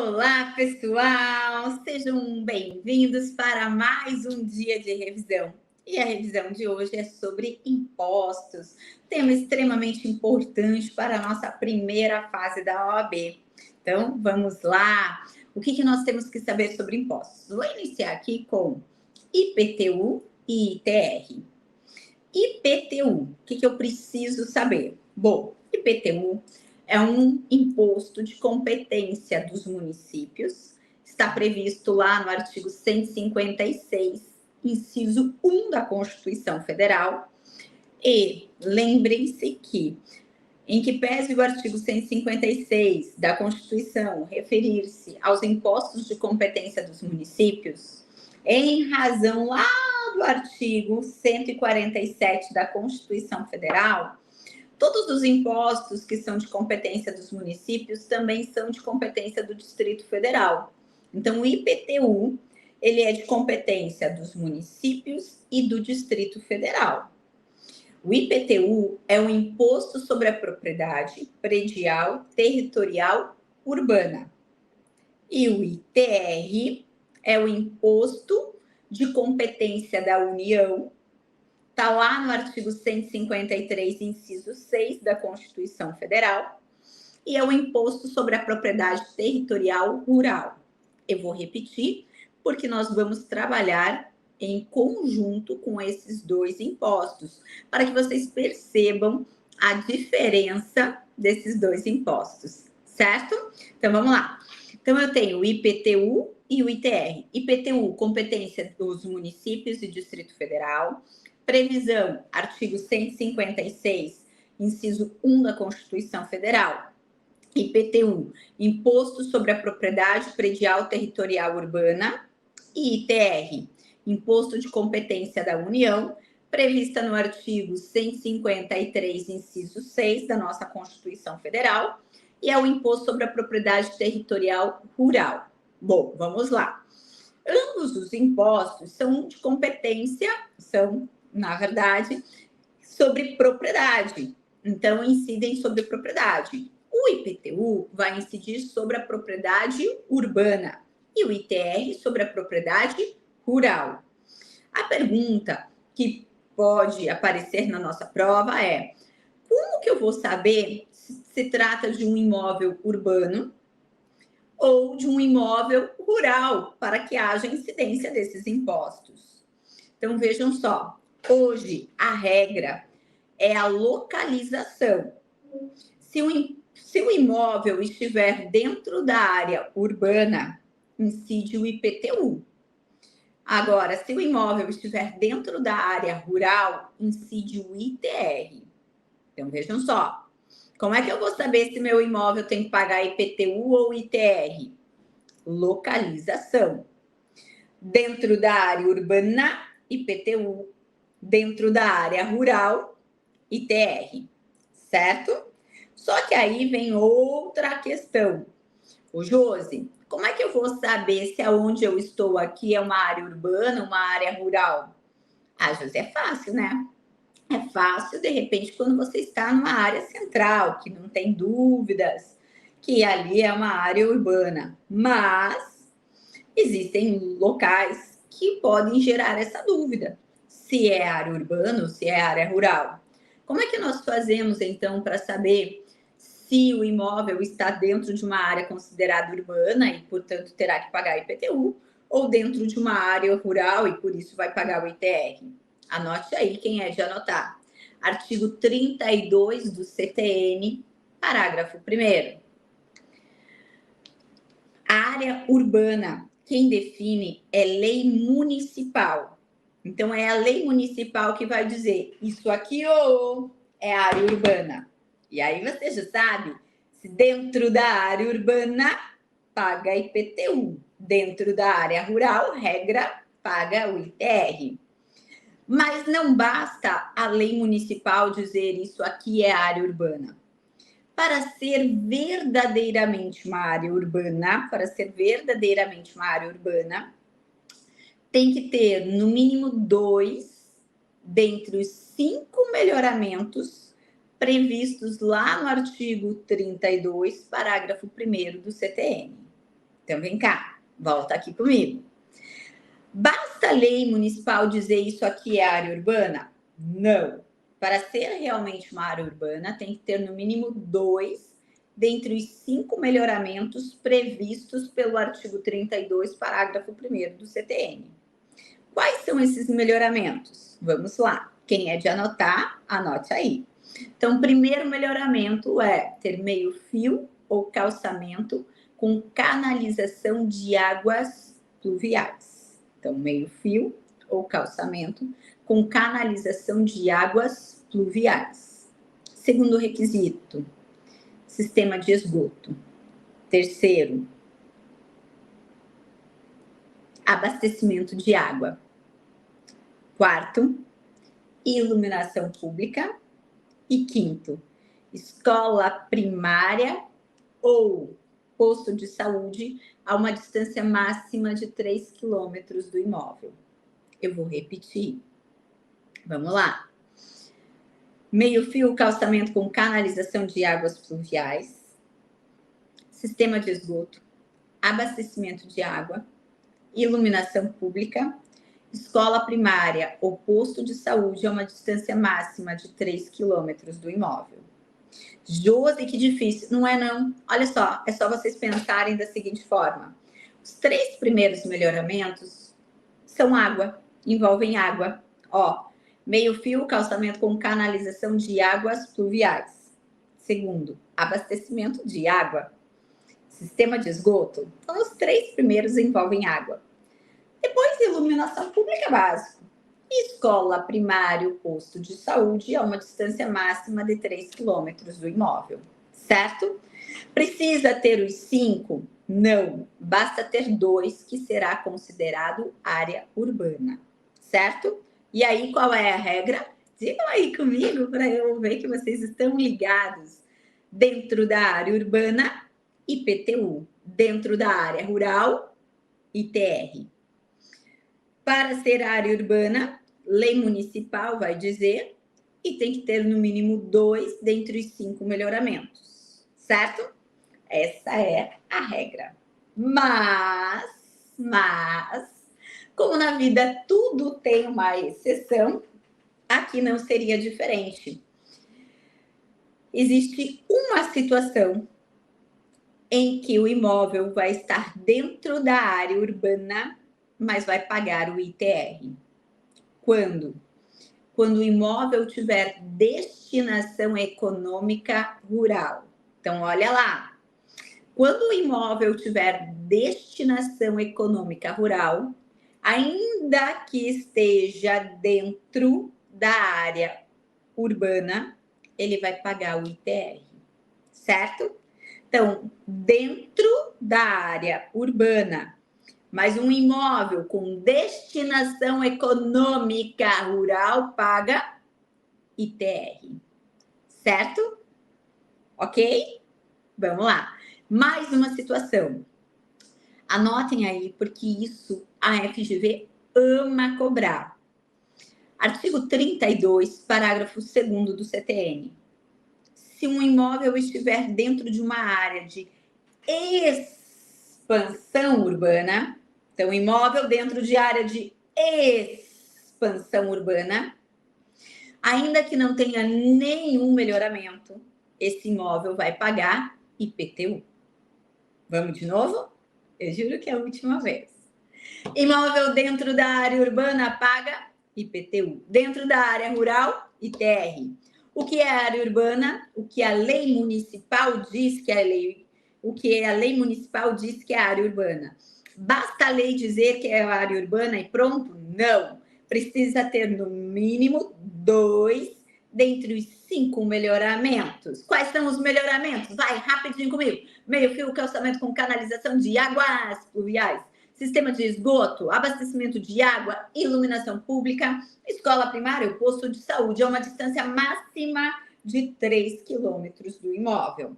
Olá, pessoal! Sejam bem-vindos para mais um dia de revisão. E a revisão de hoje é sobre impostos, tema extremamente importante para a nossa primeira fase da OAB. Então, vamos lá! O que nós temos que saber sobre impostos? Vou iniciar aqui com IPTU e ITR. IPTU, o que eu preciso saber? Bom, IPTU é um imposto de competência dos municípios, está previsto lá no artigo 156, inciso 1 da Constituição Federal. E lembrem-se que, em que pese o artigo 156 da Constituição referir-se aos impostos de competência dos municípios, em razão lá do artigo 147 da Constituição Federal, todos os impostos que são de competência dos municípios também são de competência do Distrito Federal. Então, o IPTU, ele é de competência dos municípios e do Distrito Federal. O IPTU é um imposto sobre a propriedade predial, territorial, urbana. E o ITR é o imposto de competência da União, está lá no artigo 153, inciso 6 da Constituição Federal, e é o imposto sobre a propriedade territorial rural. Eu vou repetir, porque nós vamos trabalhar em conjunto com esses dois impostos, para que vocês percebam a diferença desses dois impostos, certo? Então, vamos lá. Então, eu tenho o IPTU e o ITR. IPTU, competência dos municípios e Distrito Federal. Previsão, artigo 156, inciso 1 da Constituição Federal. IPTU, Imposto sobre a Propriedade Predial Territorial Urbana. E ITR, Imposto de Competência da União, prevista no artigo 153, inciso 6 da nossa Constituição Federal, e é o Imposto sobre a Propriedade Territorial Rural. Bom, vamos lá. Ambos os impostos são de competência, são, na verdade, sobre propriedade. Então, incidem sobre propriedade. O IPTU vai incidir sobre a propriedade urbana e o ITR sobre a propriedade rural. A pergunta que pode aparecer na nossa prova é: como que eu vou saber se trata de um imóvel urbano ou de um imóvel rural para que haja incidência desses impostos? Então, vejam só, hoje a regra é a localização. Se o imóvel estiver dentro da área urbana, incide o IPTU. Agora, se o imóvel estiver dentro da área rural, incide o ITR. Então, vejam só. Como é que eu vou saber se meu imóvel tem que pagar IPTU ou ITR? Localização. Dentro da área urbana, IPTU. Dentro da área rural, ITR. Certo? Só que aí vem outra questão. Ô, Josi, como é que eu vou saber se aonde eu estou aqui é uma área urbana, uma área rural? Ah, Josi, é fácil, né? É fácil, de repente, quando você está numa área central, que não tem dúvidas que ali é uma área urbana. Mas existem locais que podem gerar essa dúvida, se é área urbana ou se é área rural. Como é que nós fazemos, então, para saber se o imóvel está dentro de uma área considerada urbana e, portanto, terá que pagar IPTU, ou dentro de uma área rural e, por isso, vai pagar o ITR? Anote aí quem é de anotar. Artigo 32 do CTN, parágrafo 1º. Área urbana, quem define é lei municipal. Então, é a lei municipal que vai dizer isso aqui ou é área urbana. E aí você já sabe, se dentro da área urbana, paga IPTU. Dentro da área rural, regra, paga o ITR. Mas não basta a lei municipal dizer isso aqui é área urbana. Para ser verdadeiramente uma área urbana, tem que ter, no mínimo, 2 dentre os 5 melhoramentos previstos lá no artigo 32, parágrafo 1º do CTN. Então, vem cá, volta aqui comigo. Basta a lei municipal dizer isso aqui é área urbana? Não. Para ser realmente uma área urbana, tem que ter no mínimo 2 dentre os 5 melhoramentos previstos pelo artigo 32, parágrafo 1º do CTN. Quais são esses melhoramentos? Vamos lá. Quem é de anotar, anote aí. Então, o primeiro melhoramento é ter meio-fio ou calçamento com canalização de águas pluviais. Então, meio-fio ou calçamento com canalização de águas pluviais. Segundo requisito, sistema de esgoto. Terceiro, abastecimento de água. Quarto, iluminação pública. E quinto, escola primária ou posto de saúde a uma distância máxima de 3 quilômetros do imóvel. Eu vou repetir. Vamos lá. Meio-fio, calçamento com canalização de águas pluviais. Sistema de esgoto. Abastecimento de água. Iluminação pública. Escola primária ou posto de saúde a uma distância máxima de 3 quilômetros do imóvel. Josi, que difícil. Não é não. Olha só, é só vocês pensarem da seguinte forma. Os 3 primeiros melhoramentos são água, envolvem água. Ó, meio-fio, calçamento com canalização de águas pluviais. Segundo, abastecimento de água. Sistema de esgoto. Então, os 3 primeiros envolvem água. Depois, iluminação pública básica. Escola primária, posto de saúde a uma distância máxima de 3 quilômetros do imóvel. Certo? Precisa ter os 5? Não. Basta ter 2, que será considerado área urbana. Certo? E aí, qual é a regra? Digam aí comigo para eu ver que vocês estão ligados. Dentro da área urbana, IPTU. Dentro da área rural, ITR. Para ser área urbana, lei municipal vai dizer, e tem que ter no mínimo 2 dentre os 5 melhoramentos, certo? Essa é a regra. Mas, como na vida tudo tem uma exceção, aqui não seria diferente. Existe uma situação em que o imóvel vai estar dentro da área urbana, mas vai pagar o ITR. Quando? Quando o imóvel tiver destinação econômica rural. Então, olha lá. Quando o imóvel tiver destinação econômica rural, ainda que esteja dentro da área urbana, ele vai pagar o ITR, certo? Então, dentro da área urbana, mas um imóvel com destinação econômica rural paga ITR, certo? Ok? Vamos lá. Mais uma situação. Anotem aí, porque isso a FGV ama cobrar. Artigo 32, parágrafo 2º do CTN. Se um imóvel estiver dentro de uma área de expansão urbana, então, imóvel dentro de área de expansão urbana, ainda que não tenha nenhum melhoramento, esse imóvel vai pagar IPTU. Vamos de novo? Eu juro que é a última vez. Imóvel dentro da área urbana paga IPTU. Dentro da área rural, ITR. O que é área urbana? O que a lei municipal diz que é lei. O que a lei municipal diz que é área urbana. Basta a lei dizer que é área urbana e pronto? Não. Precisa ter no mínimo 2 dentre os 5 melhoramentos. Quais são os melhoramentos? Vai, rapidinho comigo. Meio-fio, calçamento com canalização de águas pluviais. Sistema de esgoto, abastecimento de água, iluminação pública, escola primária, o posto de saúde a uma distância máxima de 3 quilômetros do imóvel.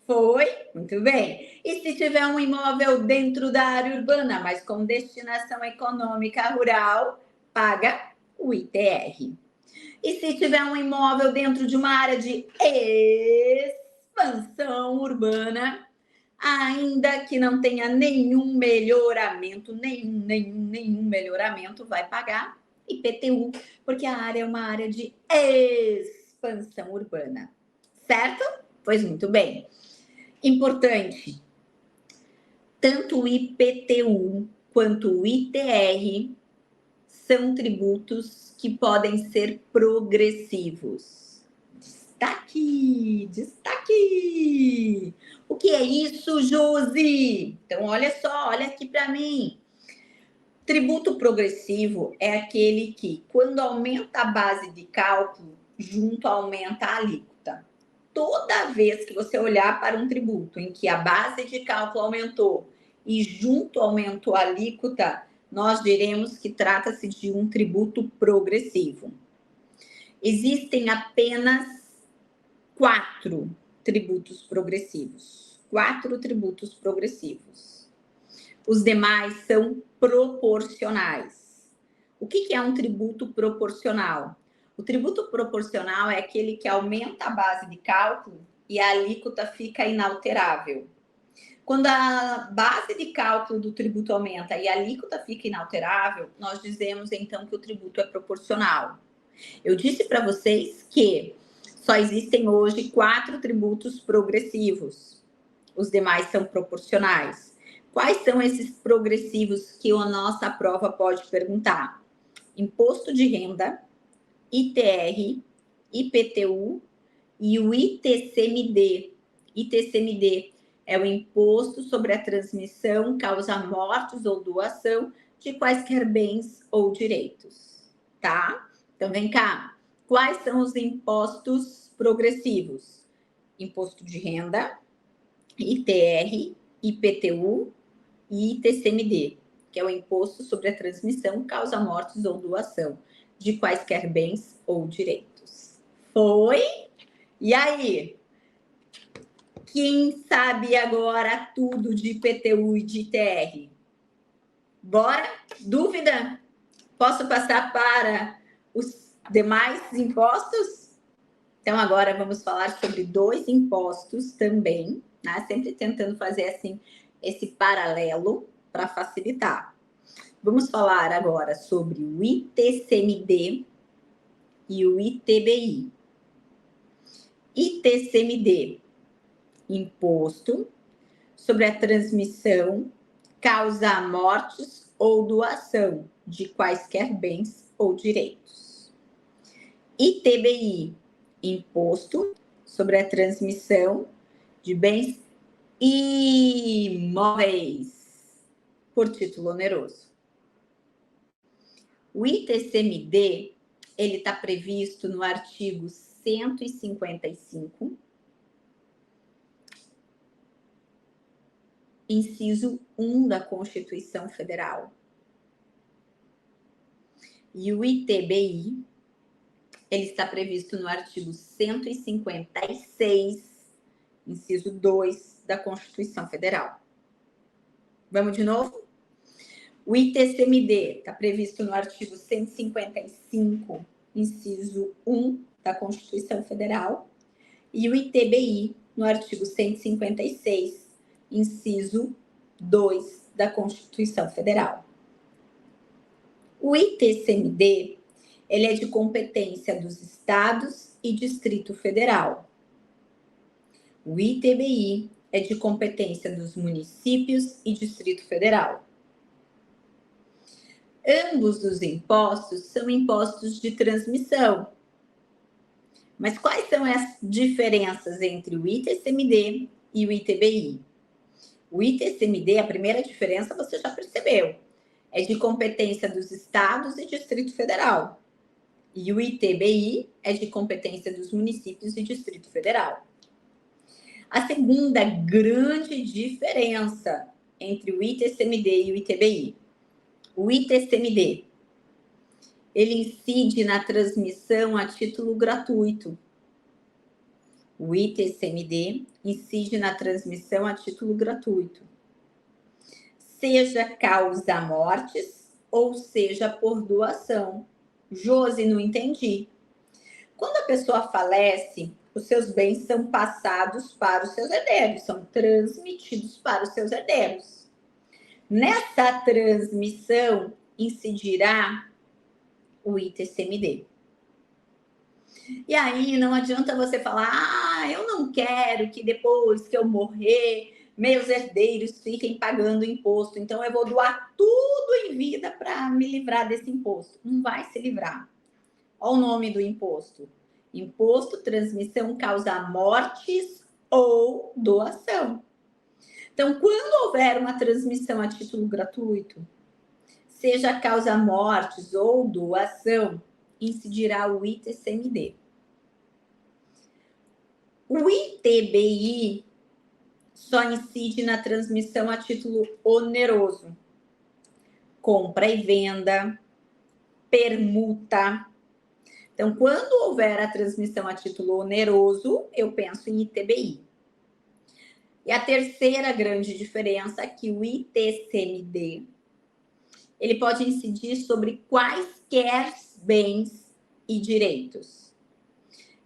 Foi? Muito bem. E se tiver um imóvel dentro da área urbana, mas com destinação econômica rural, paga o ITR. E se tiver um imóvel dentro de uma área de expansão urbana, ainda que não tenha nenhum melhoramento, nenhum melhoramento, vai pagar IPTU, porque a área é uma área de expansão urbana, certo? Pois muito bem. Importante, tanto o IPTU quanto o ITR são tributos que podem ser progressivos. Destaque, destaque! O que é isso, Josi? Então, olha só, olha aqui para mim. Tributo progressivo é aquele que, quando aumenta a base de cálculo, junto aumenta a alíquota. Toda vez que você olhar para um tributo em que a base de cálculo aumentou e junto aumentou a alíquota, nós diremos que trata-se de um tributo progressivo. Existem apenas 4 tributos progressivos. 4 tributos progressivos. Os demais são proporcionais. O que é um tributo proporcional? O tributo proporcional é aquele que aumenta a base de cálculo e a alíquota fica inalterável. Quando a base de cálculo do tributo aumenta e a alíquota fica inalterável, nós dizemos então que o tributo é proporcional. Eu disse para vocês que só existem hoje 4 tributos progressivos. Os demais são proporcionais. Quais são esses progressivos que a nossa prova pode perguntar? Imposto de renda, ITR, IPTU e o ITCMD. ITCMD é o Imposto sobre a Transmissão, Causa Mortes ou Doação de quaisquer bens ou direitos, tá? Então, vem cá. Quais são os impostos progressivos? Imposto de renda, ITR, IPTU e ITCMD, que é o Imposto sobre a Transmissão, Causa Mortes ou Doação de quaisquer bens ou direitos. Foi? E aí? Quem sabe agora tudo de IPTU e de ITR? Bora? Dúvida? Posso passar para os demais impostos? Então, agora vamos falar sobre 2 impostos também, né? Sempre tentando fazer assim esse paralelo para facilitar. Vamos falar agora sobre o ITCMD e o ITBI. ITCMD, Imposto sobre a Transmissão, Causa Mortes ou Doação de quaisquer bens ou direitos. ITBI, Imposto sobre a Transmissão de bens imóveis por título oneroso. O ITCMD, ele está previsto no artigo 155, inciso 1 da Constituição Federal. E o ITBI, ele está previsto no artigo 156, inciso 2 da Constituição Federal. Vamos de novo? O ITCMD está previsto no artigo 155, inciso 1 da Constituição Federal. E o ITBI no artigo 156, inciso 2 da Constituição Federal. O ITCMD, ele é de competência dos estados e Distrito Federal. O ITBI é de competência dos municípios e Distrito Federal. Ambos os impostos são impostos de transmissão. Mas quais são as diferenças entre o ITCMD e o ITBI? O ITCMD, a primeira diferença você já percebeu, é de competência dos estados e Distrito Federal. E o ITBI é de competência dos municípios e Distrito Federal. A segunda grande diferença entre o ITCMD e o ITBI. O ITCMD, ele incide na transmissão a título gratuito. O ITCMD incide na transmissão a título gratuito. Seja causa mortes ou seja por doação. Josi, não entendi. Quando a pessoa falece, os seus bens são passados para os seus herdeiros, são transmitidos para os seus herdeiros. Nessa transmissão incidirá o ITCMD. E aí não adianta você falar, eu não quero que depois que eu morrer, meus herdeiros fiquem pagando imposto, então eu vou doar tudo em vida para me livrar desse imposto. Não vai se livrar. Olha o nome do imposto. Imposto, transmissão, causa mortes ou doação. Então, quando houver uma transmissão a título gratuito, seja causa mortes ou doação, incidirá o ITCMD. O ITBI só incide na transmissão a título oneroso. Compra e venda, permuta. Então, quando houver a transmissão a título oneroso, eu penso em ITBI. E a terceira grande diferença é que o ITCMD, ele pode incidir sobre quaisquer bens e direitos.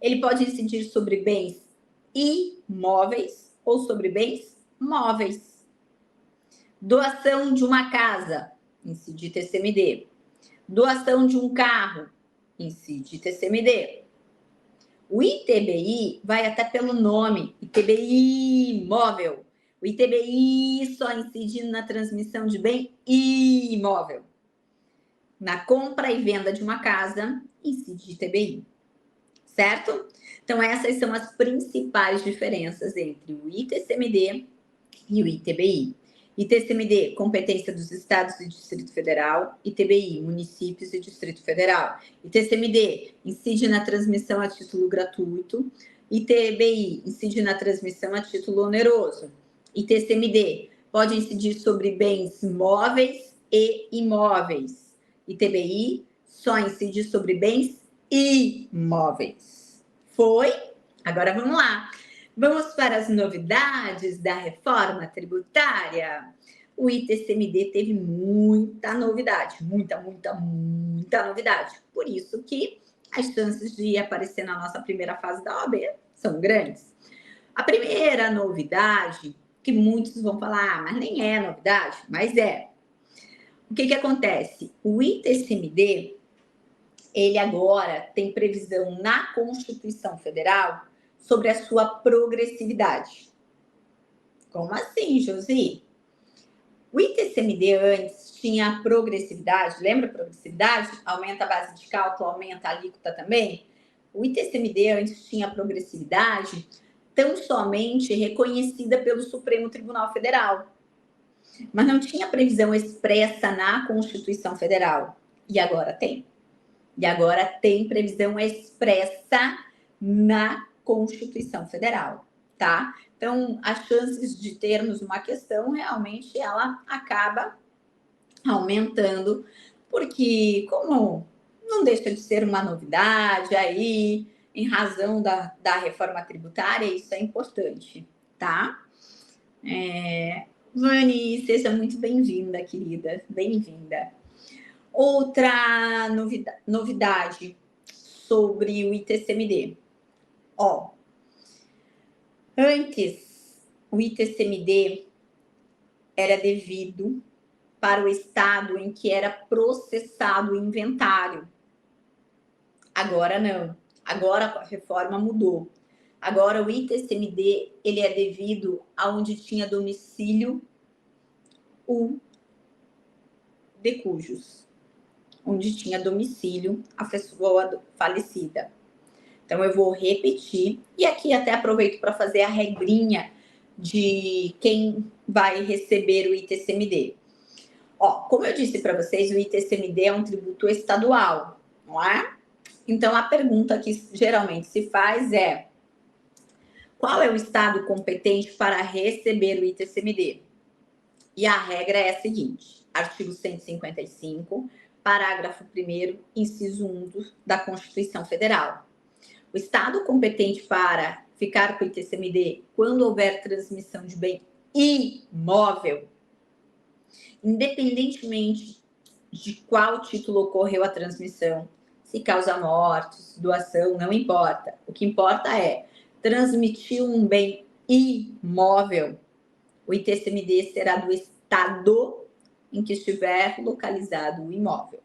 Ele pode incidir sobre bens imóveis ou sobre bens móveis. Doação de uma casa, incide ITCMD. Doação de um carro, incide ITCMD. O ITBI vai até pelo nome, ITBI imóvel. O ITBI só incide na transmissão de bem imóvel. Na compra e venda de uma casa, incide ITBI. Certo? Então, essas são as principais diferenças entre o ITCMD e o ITBI. ITCMD, competência dos estados e Distrito Federal. ITBI, municípios e Distrito Federal. ITCMD, incide na transmissão a título gratuito. ITBI, incide na transmissão a título oneroso. ITCMD, pode incidir sobre bens móveis e imóveis. ITBI, só incide sobre bens imóveis. Foi? Agora vamos lá. Vamos para as novidades da reforma tributária. O ITCMD teve muita novidade, muita novidade. Por isso que as chances de aparecer na nossa primeira fase da OAB são grandes. A primeira novidade, que muitos vão falar, mas nem é novidade, mas é. O que acontece? O ITCMD, ele agora tem previsão na Constituição Federal sobre a sua progressividade. Como assim, Josi? O ITCMD antes tinha progressividade, lembra a progressividade? Aumenta a base de cálculo, aumenta a alíquota também? O ITCMD antes tinha progressividade tão somente reconhecida pelo Supremo Tribunal Federal, mas não tinha previsão expressa na Constituição Federal. E agora tem. E agora tem previsão expressa na Constituição Federal, tá? Então, as chances de termos uma questão, realmente, ela acaba aumentando, porque como não deixa de ser uma novidade aí, em razão da reforma tributária, isso é importante, tá? Vani, seja muito bem-vinda, querida, bem-vinda. Outra novidade sobre o ITCMD. Ó, antes, o ITCMD era devido para o estado em que era processado o inventário. Agora não. Agora a reforma mudou. Agora o ITCMD, ele é devido aonde tinha domicílio o de cujos. Onde tinha domicílio a pessoa falecida. Então, eu vou repetir. E aqui até aproveito para fazer a regrinha de quem vai receber o ITCMD. Ó, como eu disse para vocês, o ITCMD é um tributo estadual, não é? Então, a pergunta que geralmente se faz é: qual é o estado competente para receber o ITCMD? E a regra é a seguinte: artigo 155, parágrafo 1º, inciso 1 da Constituição Federal. O estado competente para ficar com o ITCMD quando houver transmissão de bem imóvel, independentemente de qual título ocorreu a transmissão, se causa mortes, doação, não importa. O que importa é transmitiu um bem imóvel, o ITCMD será do estado em que estiver localizado o imóvel.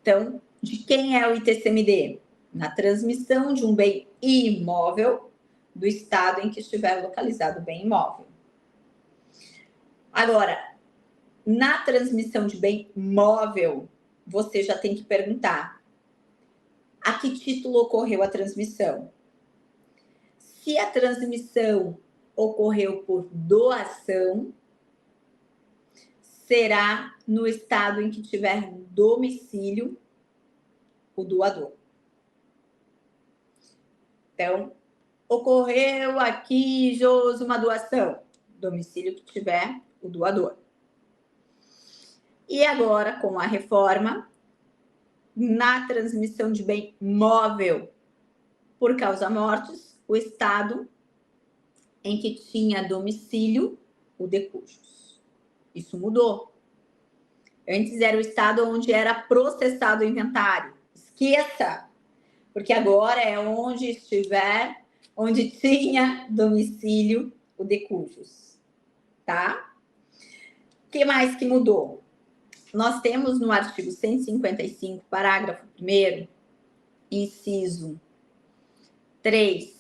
Então, de quem é o ITCMD? Na transmissão de um bem imóvel do estado em que estiver localizado o bem imóvel. Agora, na transmissão de bem móvel, você já tem que perguntar: a que título ocorreu a transmissão? Se a transmissão ocorreu por doação, será no estado em que tiver domicílio o doador. Então, ocorreu aqui, Josi, uma doação. Domicílio que tiver o doador. E agora, com a reforma, na transmissão de bem móvel por causa mortes, o estado em que tinha domicílio o de cujos. Isso mudou. Antes era o estado onde era processado o inventário. Esqueça, porque agora é onde estiver, onde tinha domicílio o de cujos, tá? O que mais que mudou? Nós temos no artigo 155, parágrafo 1º, inciso 3,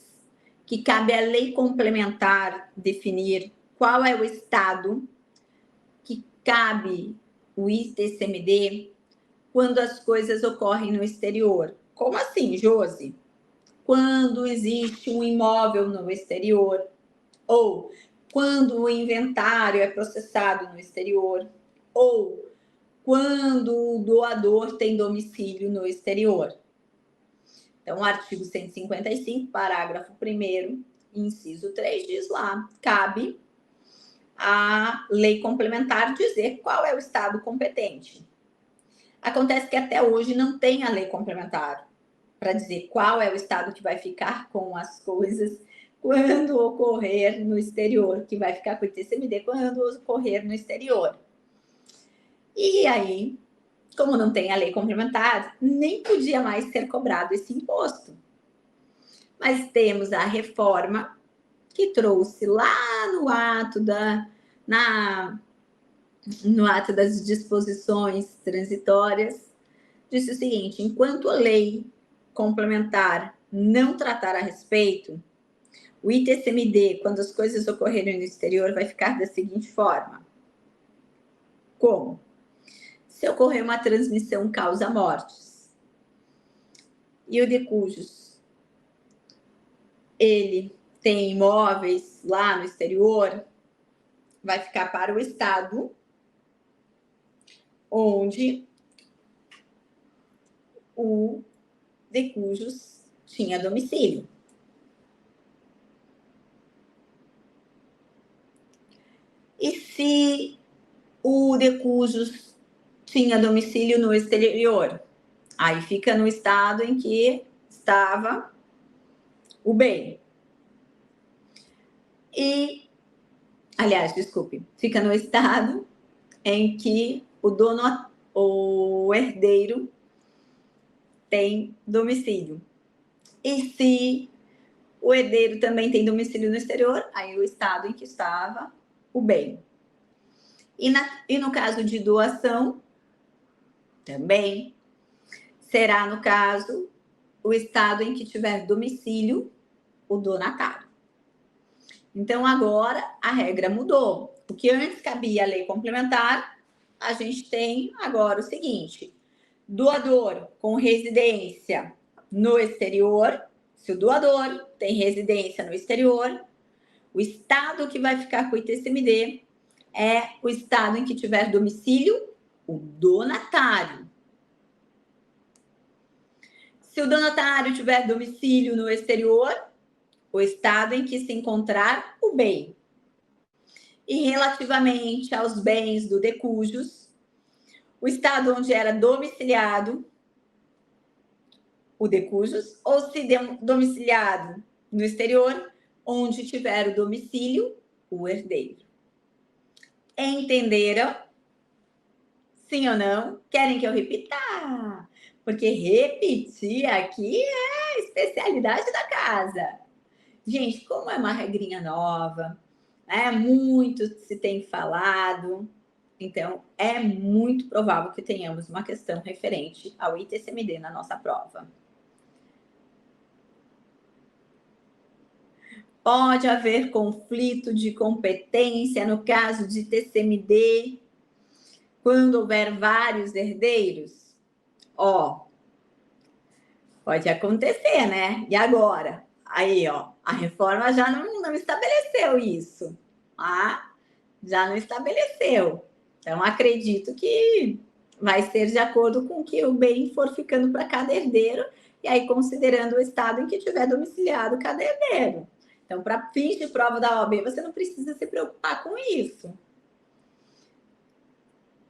que cabe à lei complementar definir qual é o estado que cabe o ITCMD quando as coisas ocorrem no exterior. Como assim, Josi? Quando existe um imóvel no exterior, ou quando o inventário é processado no exterior, ou quando o doador tem domicílio no exterior. Então, o artigo 155, parágrafo 1º, inciso 3, diz lá, cabe à lei complementar dizer qual é o estado competente. Acontece que até hoje não tem a lei complementar para dizer qual é o estado que vai ficar com as coisas quando ocorrer no exterior, que vai ficar com o ITCMD quando ocorrer no exterior. E aí, como não tem a lei complementar, nem podia mais ser cobrado esse imposto. Mas temos a reforma que trouxe lá no ato no ato das disposições transitórias, disse o seguinte: enquanto a lei complementar não tratar a respeito, o ITCMD, quando as coisas ocorrerem no exterior, vai ficar da seguinte forma. Como? Se ocorrer uma transmissão causa mortes e o de cujos ele tem imóveis lá no exterior, vai ficar para o estado onde o de cujos tinha domicílio. E se o de cujos tinha domicílio no exterior? Aí fica no estado em que estava o bem. E, aliás, desculpe, fica no estado em que o herdeiro tem domicílio. E se o herdeiro também tem domicílio no exterior, aí o estado em que estava o bem. E no caso de doação, também será, no caso, o estado em que tiver domicílio o donatário. Então, agora a regra mudou. O que antes cabia a lei complementar, a gente tem agora o seguinte: doador com residência no exterior, se o doador tem residência no exterior, o estado que vai ficar com o ITCMD é o estado em que tiver domicílio o donatário. Se o donatário tiver domicílio no exterior, o estado em que se encontrar o bem. E relativamente aos bens do de cujos, o estado onde era domiciliado o de cujos, ou se domiciliado no exterior, onde tiver o domicílio o herdeiro. Entenderam? Sim ou não? Querem que eu repita? Porque repetir aqui é a especialidade da casa. Gente, como é uma regrinha nova, né? Muito se tem falado, então é muito provável que tenhamos uma questão referente ao ITCMD na nossa prova. Pode haver conflito de competência no caso de TCMD quando houver vários herdeiros? Ó, pode acontecer, né? E agora? Aí, ó, a reforma já não estabeleceu isso. Ah, já não estabeleceu. Então, acredito que vai ser de acordo com que o bem for ficando para cada herdeiro, e aí considerando o estado em que tiver domiciliado cada herdeiro. Então, para fins de prova da OAB, você não precisa se preocupar com isso.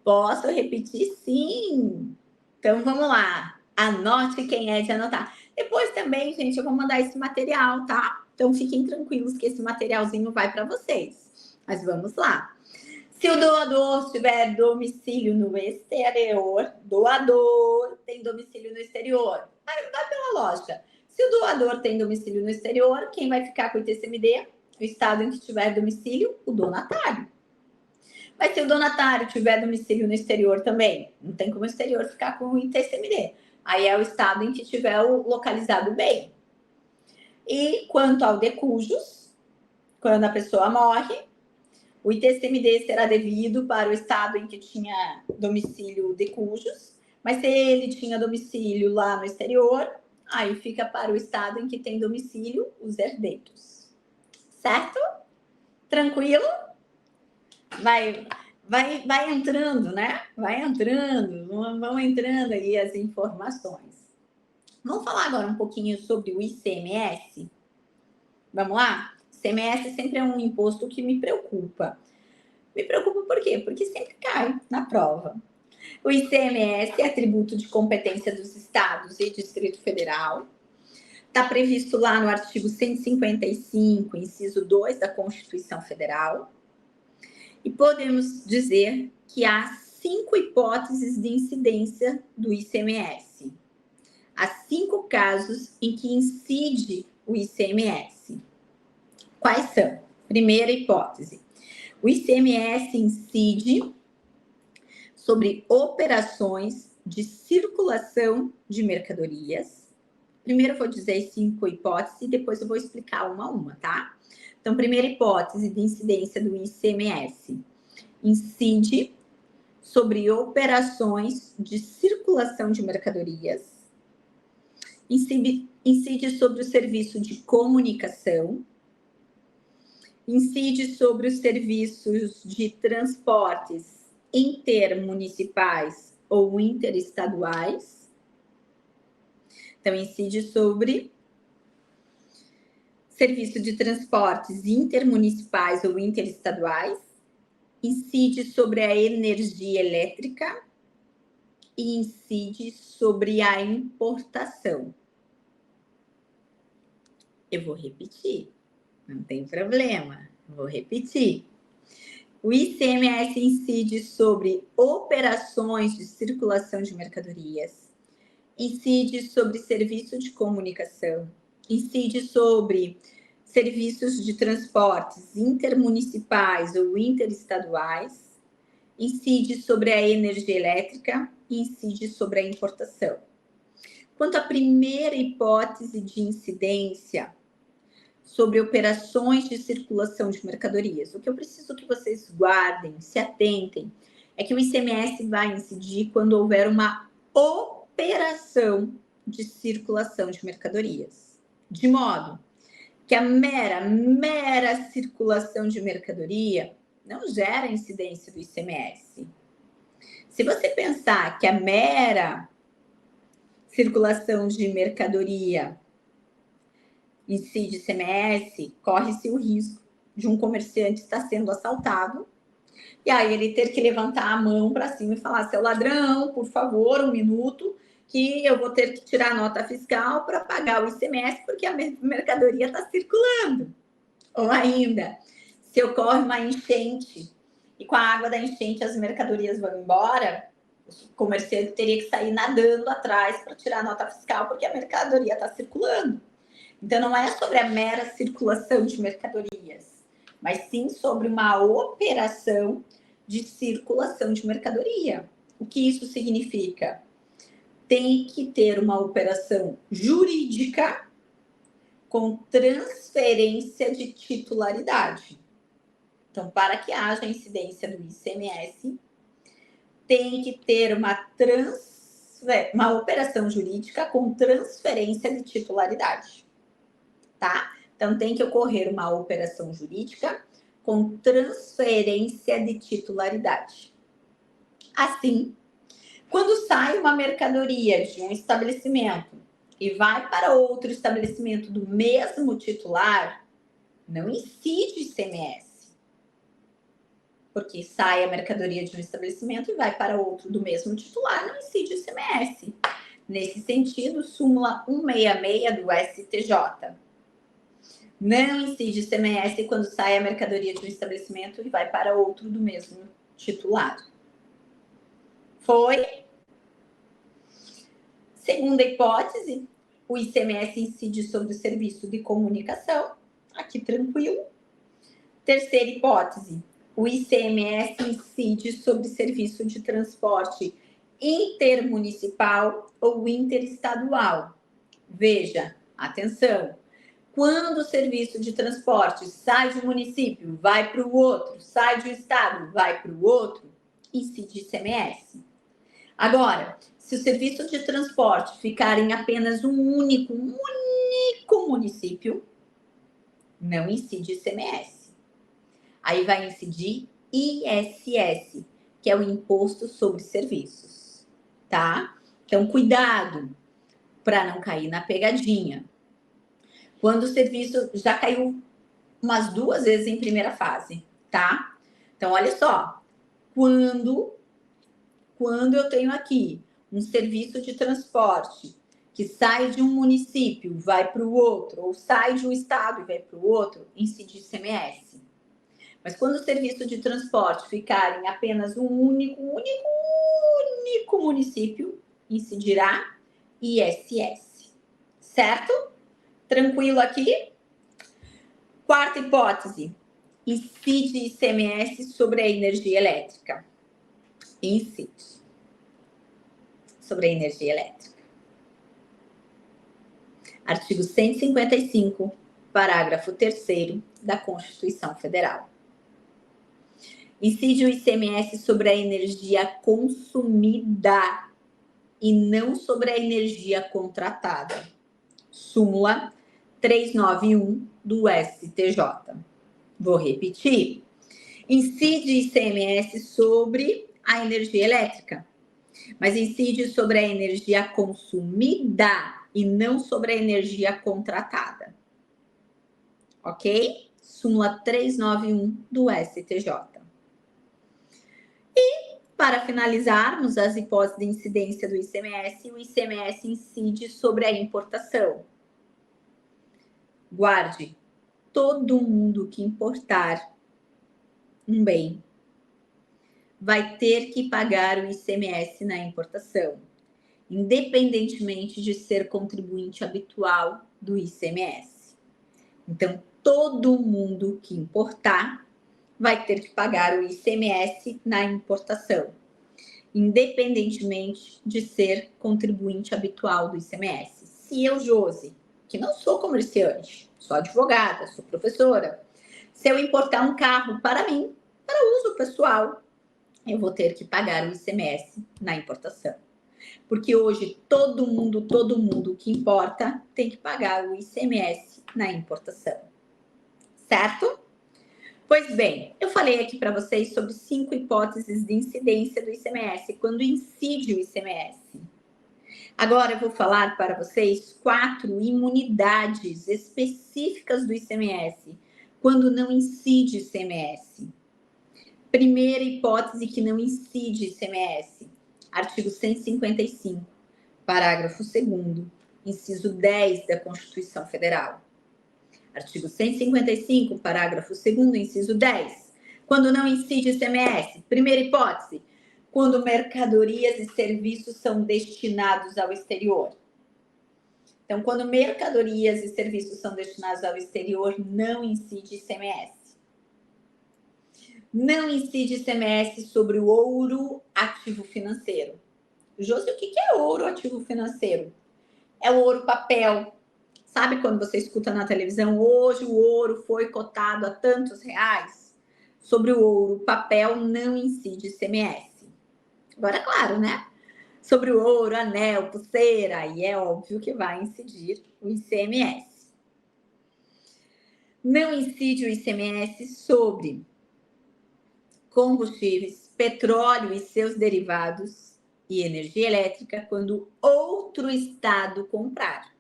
Posso repetir? Sim. Então, vamos lá. Anote quem é de anotar. Depois também, gente, eu vou mandar esse material, tá? Então, fiquem tranquilos que esse materialzinho vai para vocês. Mas vamos lá. Se o doador tiver domicílio no exterior, doador tem domicílio no exterior. Vai pela lógica. Se o doador tem domicílio no exterior, quem vai ficar com o ITCMD? O estado em que tiver domicílio, o donatário. Mas se o donatário tiver domicílio no exterior também, não tem como o exterior ficar com o ITCMD. Aí é o estado em que tiver localizado o bem. E quanto ao decujus, quando a pessoa morre, o ITCMD será devido para o estado em que tinha domicílio decujus, mas se ele tinha domicílio lá no exterior, aí fica para o estado em que tem domicílio os herdeiros. Certo? Tranquilo? Vai entrando, né? Vai entrando, vão entrando aí as informações. Vamos falar agora um pouquinho sobre o ICMS? Vamos lá? ICMS sempre é um imposto que me preocupa. Me preocupa por quê? Porque sempre cai na prova. O ICMS é tributo de competência dos estados e Distrito Federal. Está previsto lá no artigo 155, inciso 2 da Constituição Federal. E podemos dizer que há 5 hipóteses de incidência do ICMS. Há 5 casos em que incide o ICMS. Quais são? Primeira hipótese. O ICMS incide sobre operações de circulação de mercadorias. Primeiro eu vou dizer as 5 hipóteses e depois eu vou explicar uma a uma, tá? Então, primeira hipótese de incidência do ICMS. Incide sobre operações de circulação de mercadorias. Incide sobre o serviço de comunicação. Incide sobre os serviços de transportes intermunicipais ou interestaduais. Então, incide sobre serviço de transportes intermunicipais ou interestaduais. Incide sobre a energia elétrica e incide sobre a importação. Eu vou repetir, não tem problema, vou repetir. O ICMS incide sobre operações de circulação de mercadorias, incide sobre serviço de comunicação, incide sobre serviços de transportes intermunicipais ou interestaduais, incide sobre a energia elétrica e incide sobre a importação. Quanto à primeira hipótese de incidência sobre operações de circulação de mercadorias, o que eu preciso que vocês guardem, se atentem, é que o ICMS vai incidir quando houver uma operação de circulação de mercadorias, de modo que a mera circulação de mercadoria não gera incidência do ICMS. Se você pensar que a mera circulação de mercadoria incide ICMS, corre-se o risco de um comerciante estar sendo assaltado e aí ele ter que levantar a mão para cima e falar: seu ladrão, por favor, um minuto, que eu vou ter que tirar a nota fiscal para pagar o ICMS porque a mercadoria está circulando. Ou ainda, se ocorre uma enchente e com a água da enchente as mercadorias vão embora, o comerciante teria que sair nadando atrás para tirar a nota fiscal porque a mercadoria está circulando. Então, não é sobre a mera circulação de mercadorias, mas sim sobre uma operação de circulação de mercadoria. O que isso significa? Tem que ter uma operação jurídica com transferência de titularidade. Então, para que haja incidência do ICMS, tem que ter uma operação jurídica com transferência de titularidade, tá? Então, tem que ocorrer uma operação jurídica com transferência de titularidade. Assim, quando sai uma mercadoria de um estabelecimento e vai para outro estabelecimento do mesmo titular, não incide ICMS. Porque sai a mercadoria de um estabelecimento e vai para outro do mesmo titular, não incide ICMS. Nesse sentido, súmula 166 do STJ. Não incide ICMS quando sai a mercadoria de um estabelecimento e vai para outro do mesmo titular. Foi? Segunda hipótese, o ICMS incide sobre o serviço de comunicação. Aqui tranquilo. Terceira hipótese, o ICMS incide sobre serviço de transporte intermunicipal ou interestadual. Veja, atenção, quando o serviço de transporte sai de um município, vai para o outro, sai de um estado, vai para o outro, incide ICMS. Agora, se o serviço de transporte ficar em apenas um único município, não incide ICMS. Aí vai incidir ISS, que é o Imposto sobre Serviços, tá? Então, cuidado para não cair na pegadinha. Quando o serviço já caiu umas 2 vezes em primeira fase, tá? Então, olha só. Quando eu tenho aqui um serviço de transporte que sai de um município, vai para o outro, ou sai de um estado e vai para o outro, incide ICMS. Mas quando o serviço de transporte ficar em apenas um único município, incidirá ISS. Certo? Tranquilo aqui? Quarta hipótese. Incide ICMS sobre a energia elétrica. Incide sobre a energia elétrica. Artigo 155, parágrafo 3º da Constituição Federal. Incide o ICMS sobre a energia consumida e não sobre a energia contratada. Súmula 391 do STJ. Vou repetir. Incide ICMS sobre a energia elétrica, mas incide sobre a energia consumida e não sobre a energia contratada. Ok? Súmula 391 do STJ. E, para finalizarmos as hipóteses de incidência do ICMS, o ICMS incide sobre a importação. Guarde, todo mundo que importar um bem vai ter que pagar o ICMS na importação, independentemente de ser contribuinte habitual do ICMS. Então, todo mundo que importar vai ter que pagar o ICMS na importação, independentemente de ser contribuinte habitual do ICMS. Se eu, Josi, que não sou comerciante, sou advogada, sou professora, se eu importar um carro para mim, para uso pessoal, eu vou ter que pagar o ICMS na importação. Porque hoje todo mundo que importa tem que pagar o ICMS na importação. Certo? Pois bem, eu falei aqui para vocês sobre 5 hipóteses de incidência do ICMS, quando incide o ICMS. Agora eu vou falar para vocês 4 imunidades específicas do ICMS, quando não incide ICMS. Primeira hipótese que não incide ICMS, artigo 155, parágrafo 2º, inciso 10 da Constituição Federal. Artigo 155, parágrafo 2º, inciso 10. Quando não incide ICMS, primeira hipótese, quando mercadorias e serviços são destinados ao exterior. Então, quando mercadorias e serviços são destinados ao exterior, não incide ICMS. Não incide ICMS sobre o ouro ativo financeiro. Josi, o que é ouro ativo financeiro? É o ouro papel. Sabe quando você escuta na televisão, hoje o ouro foi cotado a tantos reais? Sobre o ouro papel não incide ICMS. Agora, claro, né? Sobre o ouro, anel, pulseira, aí é óbvio que vai incidir o ICMS. Não incide o ICMS sobre combustíveis, petróleo e seus derivados e energia elétrica quando outro estado comprar.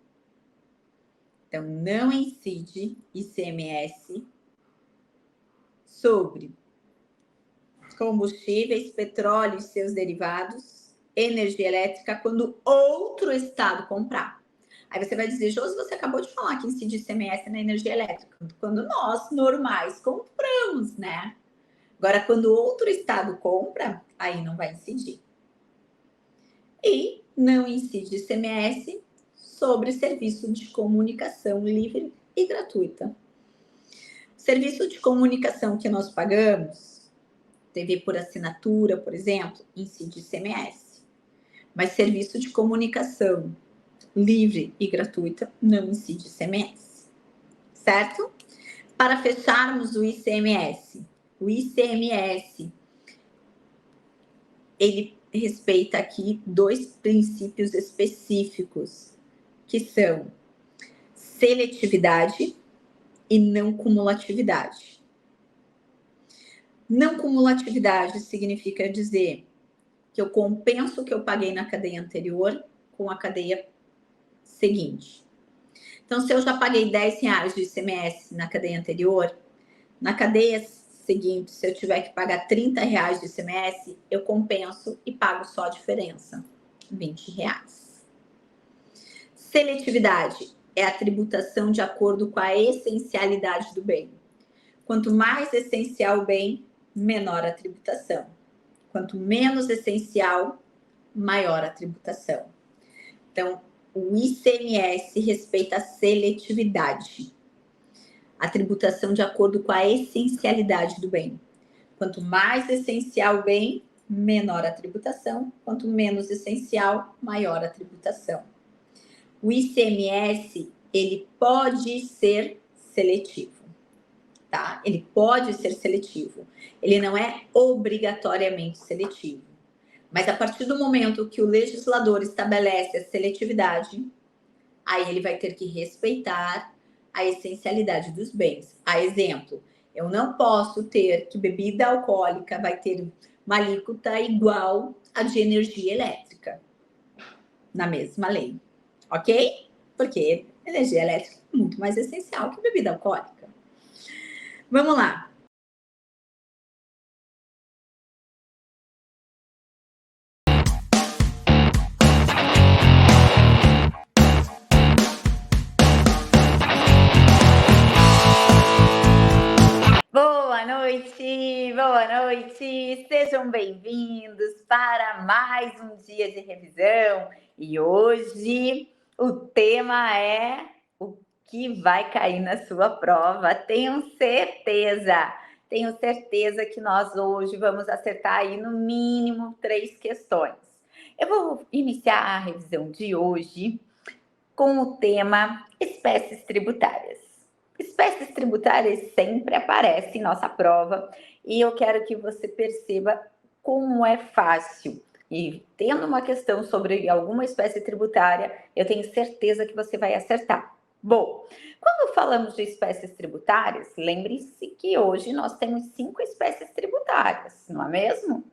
Então, não incide ICMS sobre combustíveis, petróleo e seus derivados, energia elétrica quando outro estado comprar. Aí você vai dizer, Josi, você acabou de falar que incide ICMS na energia elétrica, quando nós, normais, compramos, né? Agora, quando outro estado compra, aí não vai incidir. E não incide ICMS sobre serviço de comunicação livre e gratuita. Serviço de comunicação que nós pagamos, TV por assinatura, por exemplo, incide ICMS. Mas serviço de comunicação livre e gratuita não incide ICMS. Certo? Para fecharmos o ICMS, ele respeita aqui dois princípios específicos, que são seletividade e não cumulatividade. Não cumulatividade significa dizer que eu compenso o que eu paguei na cadeia anterior com a cadeia seguinte. Então, se eu já paguei R$10 de ICMS na cadeia anterior, na cadeia seguinte, se eu tiver que pagar R$30 de ICMS, eu compenso e pago só a diferença, R$20. Seletividade é a tributação de acordo com a essencialidade do bem. Quanto mais essencial o bem, menor a tributação. Quanto menos essencial, maior a tributação. Então, o ICMS respeita a seletividade, a tributação de acordo com a essencialidade do bem. Quanto mais essencial o bem, menor a tributação. Quanto menos essencial, maior a tributação. O ICMS, ele pode ser seletivo, tá? Ele pode ser seletivo. Ele não é obrigatoriamente seletivo. Mas a partir do momento que o legislador estabelece a seletividade, aí ele vai ter que respeitar a essencialidade dos bens. A exemplo, eu não posso ter que bebida alcoólica vai ter uma alíquota igual a de energia elétrica na mesma lei, ok? Porque energia elétrica é muito mais essencial que bebida alcoólica. Vamos lá. Boa noite, sejam bem-vindos para mais um dia de revisão. E hoje o tema é o que vai cair na sua prova. Tenho certeza que nós hoje vamos acertar aí no mínimo 3 questões. Eu vou iniciar a revisão de hoje com o tema espécies tributárias. Espécies tributárias sempre aparecem em nossa prova e eu quero que você perceba como é fácil. E tendo uma questão sobre alguma espécie tributária, eu tenho certeza que você vai acertar. Bom, quando falamos de espécies tributárias, lembre-se que hoje nós temos 5 espécies tributárias, não é mesmo?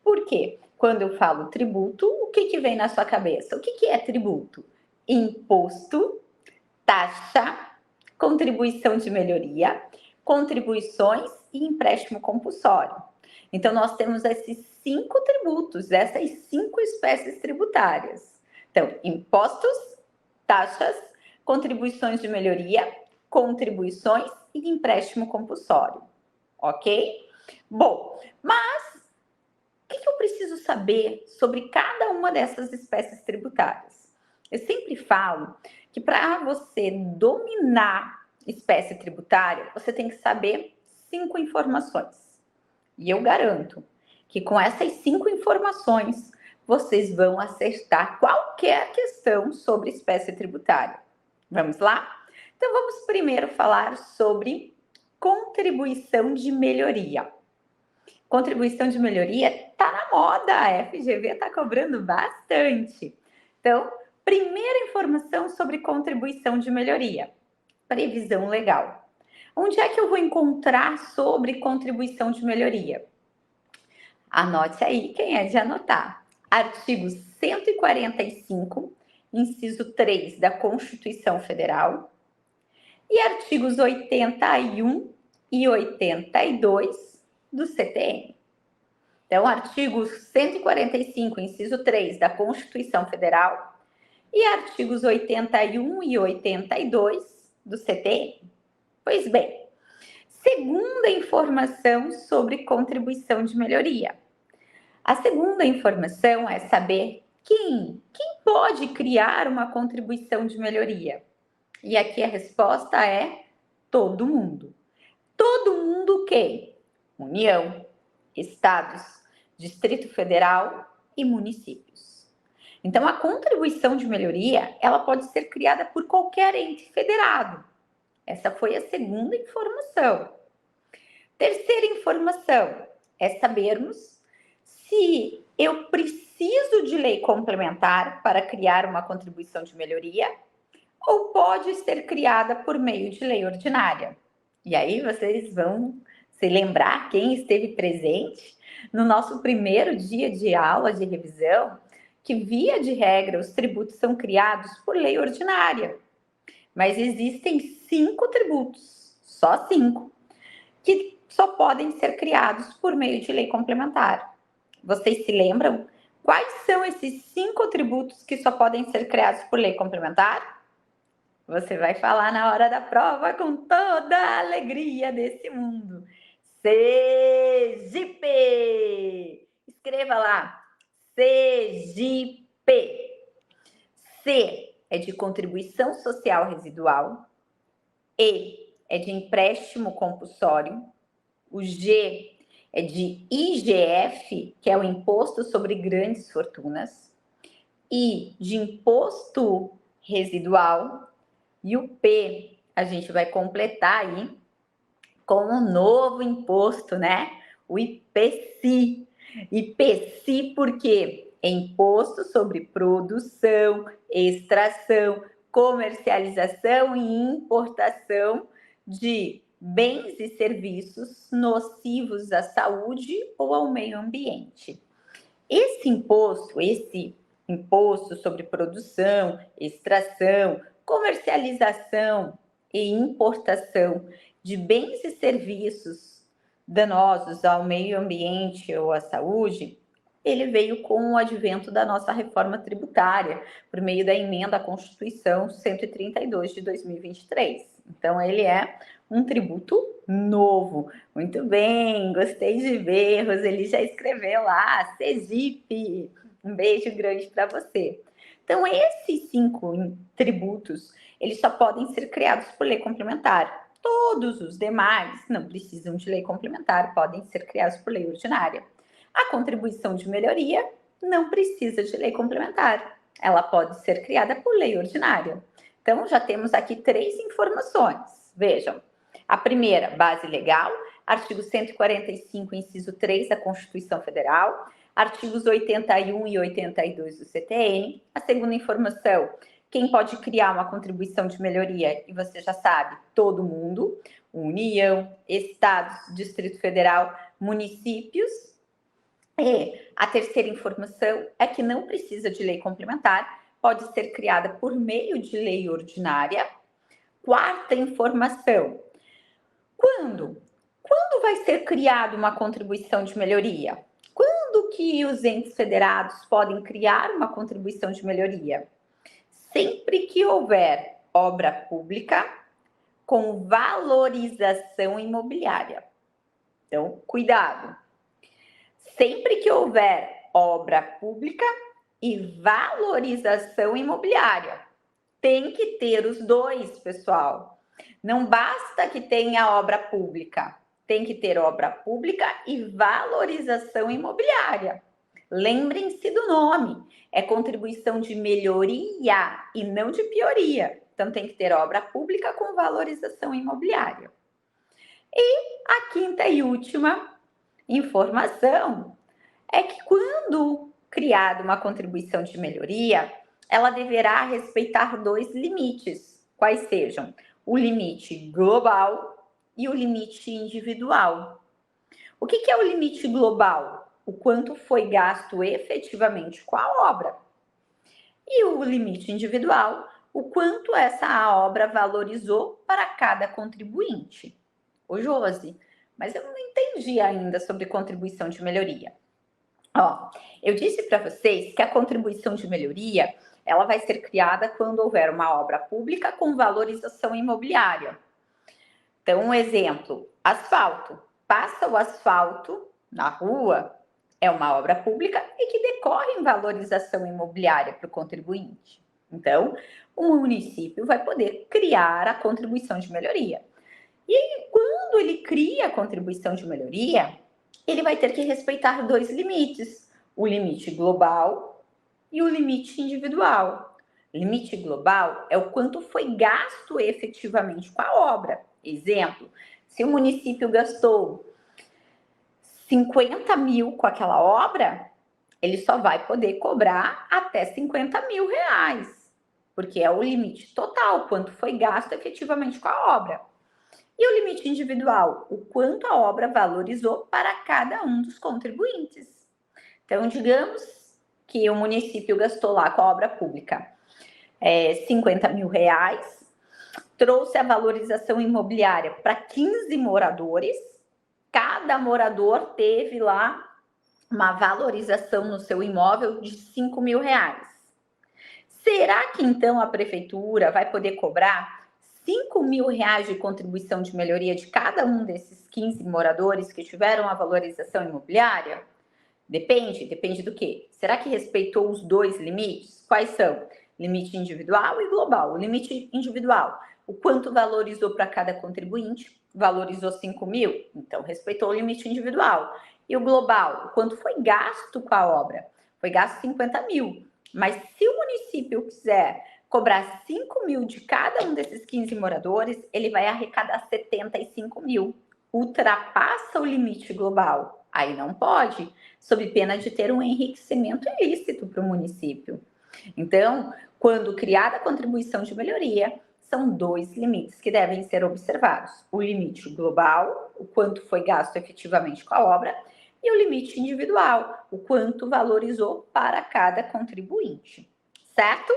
Por quê? Quando eu falo tributo, o que vem na sua cabeça? O que é tributo? Imposto, taxa, contribuição de melhoria, contribuições e empréstimo compulsório. Então, nós temos esses 5 tributos, essas 5 espécies tributárias. Então, impostos, taxas, contribuições de melhoria, contribuições e empréstimo compulsório. Ok? Bom, mas o que eu preciso saber sobre cada uma dessas espécies tributárias? Eu sempre falo que para você dominar espécie tributária, você tem que saber 5 informações. E eu garanto que com essas 5 informações, vocês vão acertar qualquer questão sobre espécie tributária. Vamos lá? Então, vamos primeiro falar sobre contribuição de melhoria. Contribuição de melhoria está na moda, a FGV está cobrando bastante. Então, primeira informação sobre contribuição de melhoria: previsão legal. Onde é que eu vou encontrar sobre contribuição de melhoria? Anote aí, quem é de anotar. Artigo 145, inciso 3 da Constituição Federal e artigos 81 e 82 do CTN. Então, artigo 145, inciso 3 da Constituição Federal e artigos 81 e 82 do CTN. Pois bem, segunda informação sobre contribuição de melhoria. A segunda informação é saber quem pode criar uma contribuição de melhoria. E aqui a resposta é todo mundo. Todo mundo quem? União, estados, Distrito Federal e municípios. Então, a contribuição de melhoria, ela pode ser criada por qualquer ente federado. Essa foi a segunda informação. Terceira informação é sabermos se eu preciso de lei complementar para criar uma contribuição de melhoria ou pode ser criada por meio de lei ordinária. E aí vocês vão se lembrar, quem esteve presente no nosso primeiro dia de aula de revisão, que via de regra os tributos são criados por lei ordinária. Mas existem 5 tributos, só 5, que só podem ser criados por meio de lei complementar. Vocês se lembram quais são esses 5 tributos que só podem ser criados por lei complementar? Você vai falar na hora da prova com toda a alegria desse mundo. Sergipe! Escreva lá, Sergipe. C é de contribuição social residual. E é de empréstimo compulsório. O G é de IGF, que é o Imposto sobre Grandes Fortunas. I de imposto residual. E o P a gente vai completar aí com um novo imposto, né? O IPCI. IPCI porque é imposto sobre produção, extração, comercialização e importação de bens e serviços nocivos à saúde ou ao meio ambiente. Esse imposto sobre produção, extração, comercialização e importação de bens e serviços danosos ao meio ambiente ou à saúde, ele veio com o advento da nossa reforma tributária, por meio da emenda à Constituição 132 de 2023. Então, ele é um tributo novo. Muito bem, gostei de ver. Roseli já escreveu lá, Sergipe. Um beijo grande para você. Então, esses 5 tributos, eles só podem ser criados por lei complementar. Todos os demais não precisam de lei complementar, podem ser criados por lei ordinária. A contribuição de melhoria não precisa de lei complementar, ela pode ser criada por lei ordinária. Então, já temos aqui 3 informações. Vejam, a primeira, base legal, artigo 145, inciso 3 da Constituição Federal, artigos 81 e 82 do CTN. A segunda informação, quem pode criar uma contribuição de melhoria, e você já sabe, todo mundo, União, Estados, Distrito Federal, municípios. E a terceira informação é que não precisa de lei complementar, pode ser criada por meio de lei ordinária. Quarta informação, quando vai ser criada uma contribuição de melhoria? Quando que os entes federados podem criar uma contribuição de melhoria? Sempre que houver obra pública com valorização imobiliária. Então, cuidado. Sempre que houver obra pública e valorização imobiliária. Tem que ter os dois, pessoal. Não basta que tenha obra pública, tem que ter obra pública e valorização imobiliária. Lembrem-se do nome, é contribuição de melhoria e não de pioria. Então, tem que ter obra pública com valorização imobiliária. E a quinta e última informação é que quando criada uma contribuição de melhoria, ela deverá respeitar dois limites, quais sejam o limite global e o limite individual. O que é o limite global? O quanto foi gasto efetivamente com a obra. E o limite individual, o quanto essa obra valorizou para cada contribuinte. Ô Josi, mas eu não entendi ainda sobre contribuição de melhoria. Ó, eu disse para vocês que a contribuição de melhoria, ela vai ser criada quando houver uma obra pública com valorização imobiliária. Então, um exemplo, asfalto. Passa o asfalto na rua, é uma obra pública e que decorre em valorização imobiliária para o contribuinte. Então, o município vai poder criar a contribuição de melhoria. E quando ele cria a contribuição de melhoria, ele vai ter que respeitar dois limites, o limite global e o limite individual. Limite global é o quanto foi gasto efetivamente com a obra. Exemplo, se o município gastou 50 mil com aquela obra, ele só vai poder cobrar até 50 mil reais, porque é o limite total, quanto foi gasto efetivamente com a obra. E o limite individual, o quanto a obra valorizou para cada um dos contribuintes. Então, digamos que o município gastou lá com a obra pública 50 mil reais, trouxe a valorização imobiliária para 15 moradores, cada morador teve lá uma valorização no seu imóvel de 5 mil reais. Será que então a prefeitura vai poder cobrar 5 mil reais de contribuição de melhoria de cada um desses 15 moradores que tiveram a valorização imobiliária? Depende do quê? Será que respeitou os dois limites? Quais são? Limite individual e global. O limite individual, o quanto valorizou para cada contribuinte? Valorizou 5 mil? Então, respeitou o limite individual. E o global, o quanto foi gasto com a obra? Foi gasto 50 mil. Mas se o município quiser cobrar 5 mil de cada um desses 15 moradores, ele vai arrecadar 75 mil. Ultrapassa o limite global. Aí não pode, sob pena de ter um enriquecimento ilícito para o município. Então, quando criada a contribuição de melhoria, são dois limites que devem ser observados. O limite global, o quanto foi gasto efetivamente com a obra, e o limite individual, o quanto valorizou para cada contribuinte. Certo?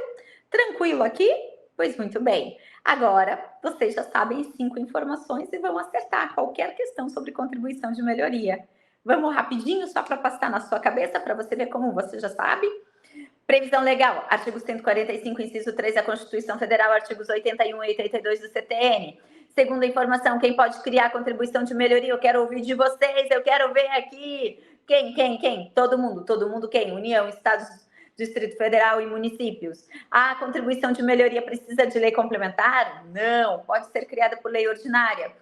Tranquilo aqui? Pois muito bem. Agora, vocês já sabem 5 informações e vão acertar qualquer questão sobre contribuição de melhoria. Vamos rapidinho, só para passar na sua cabeça, para você ver como você já sabe. Previsão legal, artigo 145, inciso 3 da Constituição Federal, artigos 81 e 82 do CTN. Segunda informação, quem pode criar contribuição de melhoria? Eu quero ouvir de vocês, eu quero ver aqui. Quem? Todo mundo quem? União, Estados, Distrito Federal e municípios. A contribuição de melhoria precisa de lei complementar? Não, pode ser criada por lei ordinária.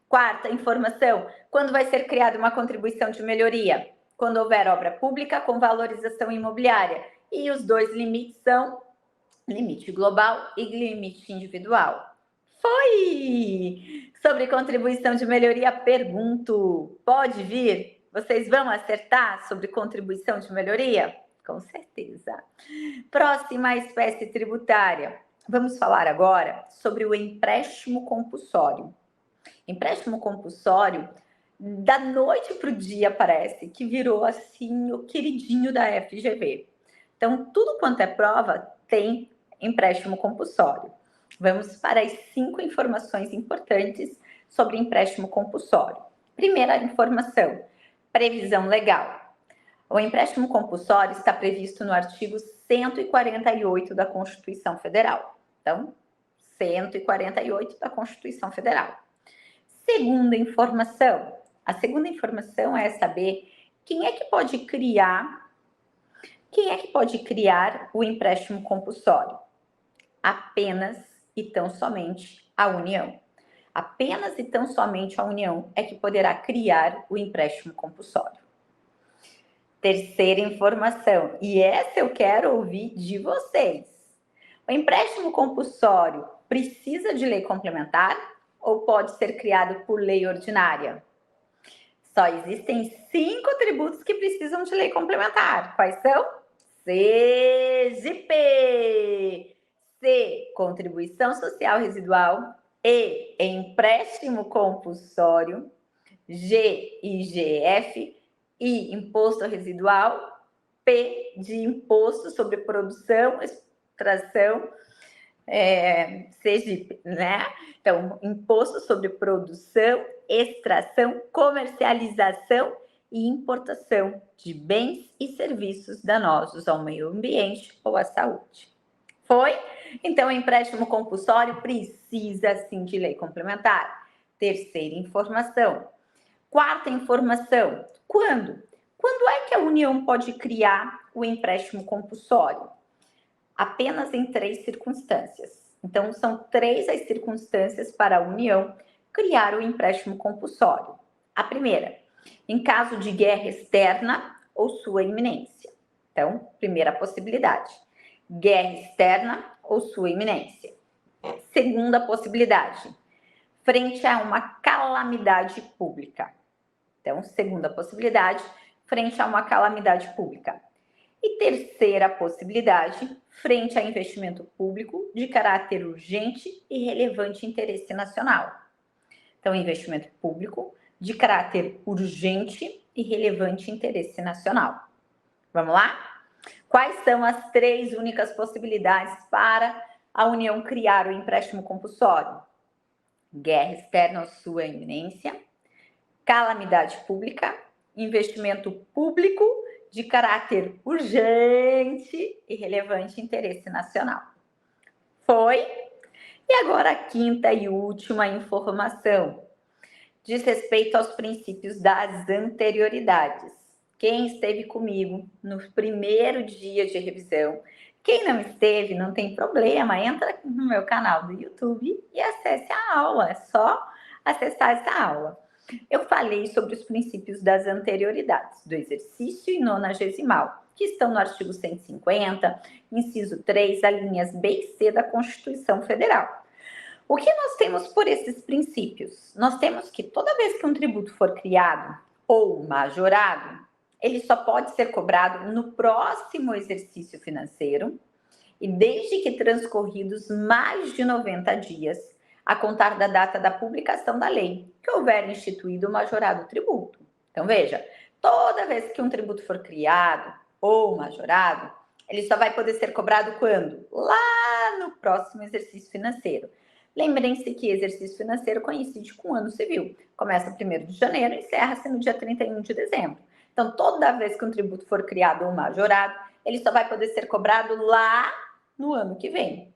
Quarta informação, quando vai ser criada uma contribuição de melhoria? Quando houver obra pública com valorização imobiliária. E os dois limites são limite global e limite individual. Foi! Sobre contribuição de melhoria, pergunto, pode vir? Vocês vão acertar sobre contribuição de melhoria? Com certeza. Próxima espécie tributária. Vamos falar agora sobre o empréstimo compulsório. Empréstimo compulsório, da noite para o dia, parece que virou assim o queridinho da FGV. Então, tudo quanto é prova tem empréstimo compulsório. Vamos para as 5 informações importantes sobre empréstimo compulsório. Primeira informação, previsão legal. O empréstimo compulsório está previsto no artigo 148 da Constituição Federal. Então, 148 da Constituição Federal. Segunda informação. A segunda informação é saber quem é que pode criar Quem é que pode criar o empréstimo compulsório? Apenas e tão somente a União. Apenas e tão somente a União é que poderá criar o empréstimo compulsório. Terceira informação, e essa eu quero ouvir de vocês. O empréstimo compulsório precisa de lei complementar ou pode ser criado por lei ordinária? Só existem 5 tributos que precisam de lei complementar. Quais são? CGP, C, contribuição social residual, E, empréstimo compulsório, G, IGF, I, imposto residual, P, de imposto sobre produção, extração, CGP, né? Então, imposto sobre produção, extração, comercialização e importação de bens e serviços danosos ao meio ambiente ou à saúde. Foi? Então, o empréstimo compulsório precisa, sim, de lei complementar. Terceira informação. Quarta informação. Quando? Quando é que a União pode criar o empréstimo compulsório? Apenas em 3 circunstâncias. Então, são 3 as circunstâncias para a União criar o empréstimo compulsório. A primeira, em caso de guerra externa ou sua iminência. Então, primeira possibilidade, guerra externa ou sua iminência. Segunda possibilidade, frente a uma calamidade pública. Então, segunda possibilidade, frente a uma calamidade pública. E terceira possibilidade, frente a investimento público de caráter urgente e relevante interesse nacional. Então, investimento público de caráter urgente e relevante interesse nacional. Vamos lá? Quais são as 3 únicas possibilidades para a União criar o empréstimo compulsório? Guerra externa ou sua iminência, calamidade pública, investimento público de caráter urgente e relevante interesse nacional. Foi? E agora a quinta e última informação. Diz respeito aos princípios das anterioridades. Quem esteve comigo no primeiro dia de revisão, quem não esteve, não tem problema, entra no meu canal do YouTube e acesse a aula, é só acessar essa aula. Eu falei sobre os princípios das anterioridades, do exercício e nonagesimal, que estão no artigo 150, inciso 3, alíneas B e C da Constituição Federal. O que nós temos por esses princípios? Nós temos que toda vez que um tributo for criado ou majorado, ele só pode ser cobrado no próximo exercício financeiro e desde que transcorridos mais de 90 dias a contar da data da publicação da lei, que houver instituído o majorado tributo. Então, veja, toda vez que um tributo for criado ou majorado, ele só vai poder ser cobrado quando? Lá no próximo exercício financeiro. Lembrem-se que exercício financeiro coincide com o ano civil. Começa 1º de janeiro e encerra-se no dia 31 de dezembro. Então, toda vez que um tributo for criado ou majorado, ele só vai poder ser cobrado lá no ano que vem.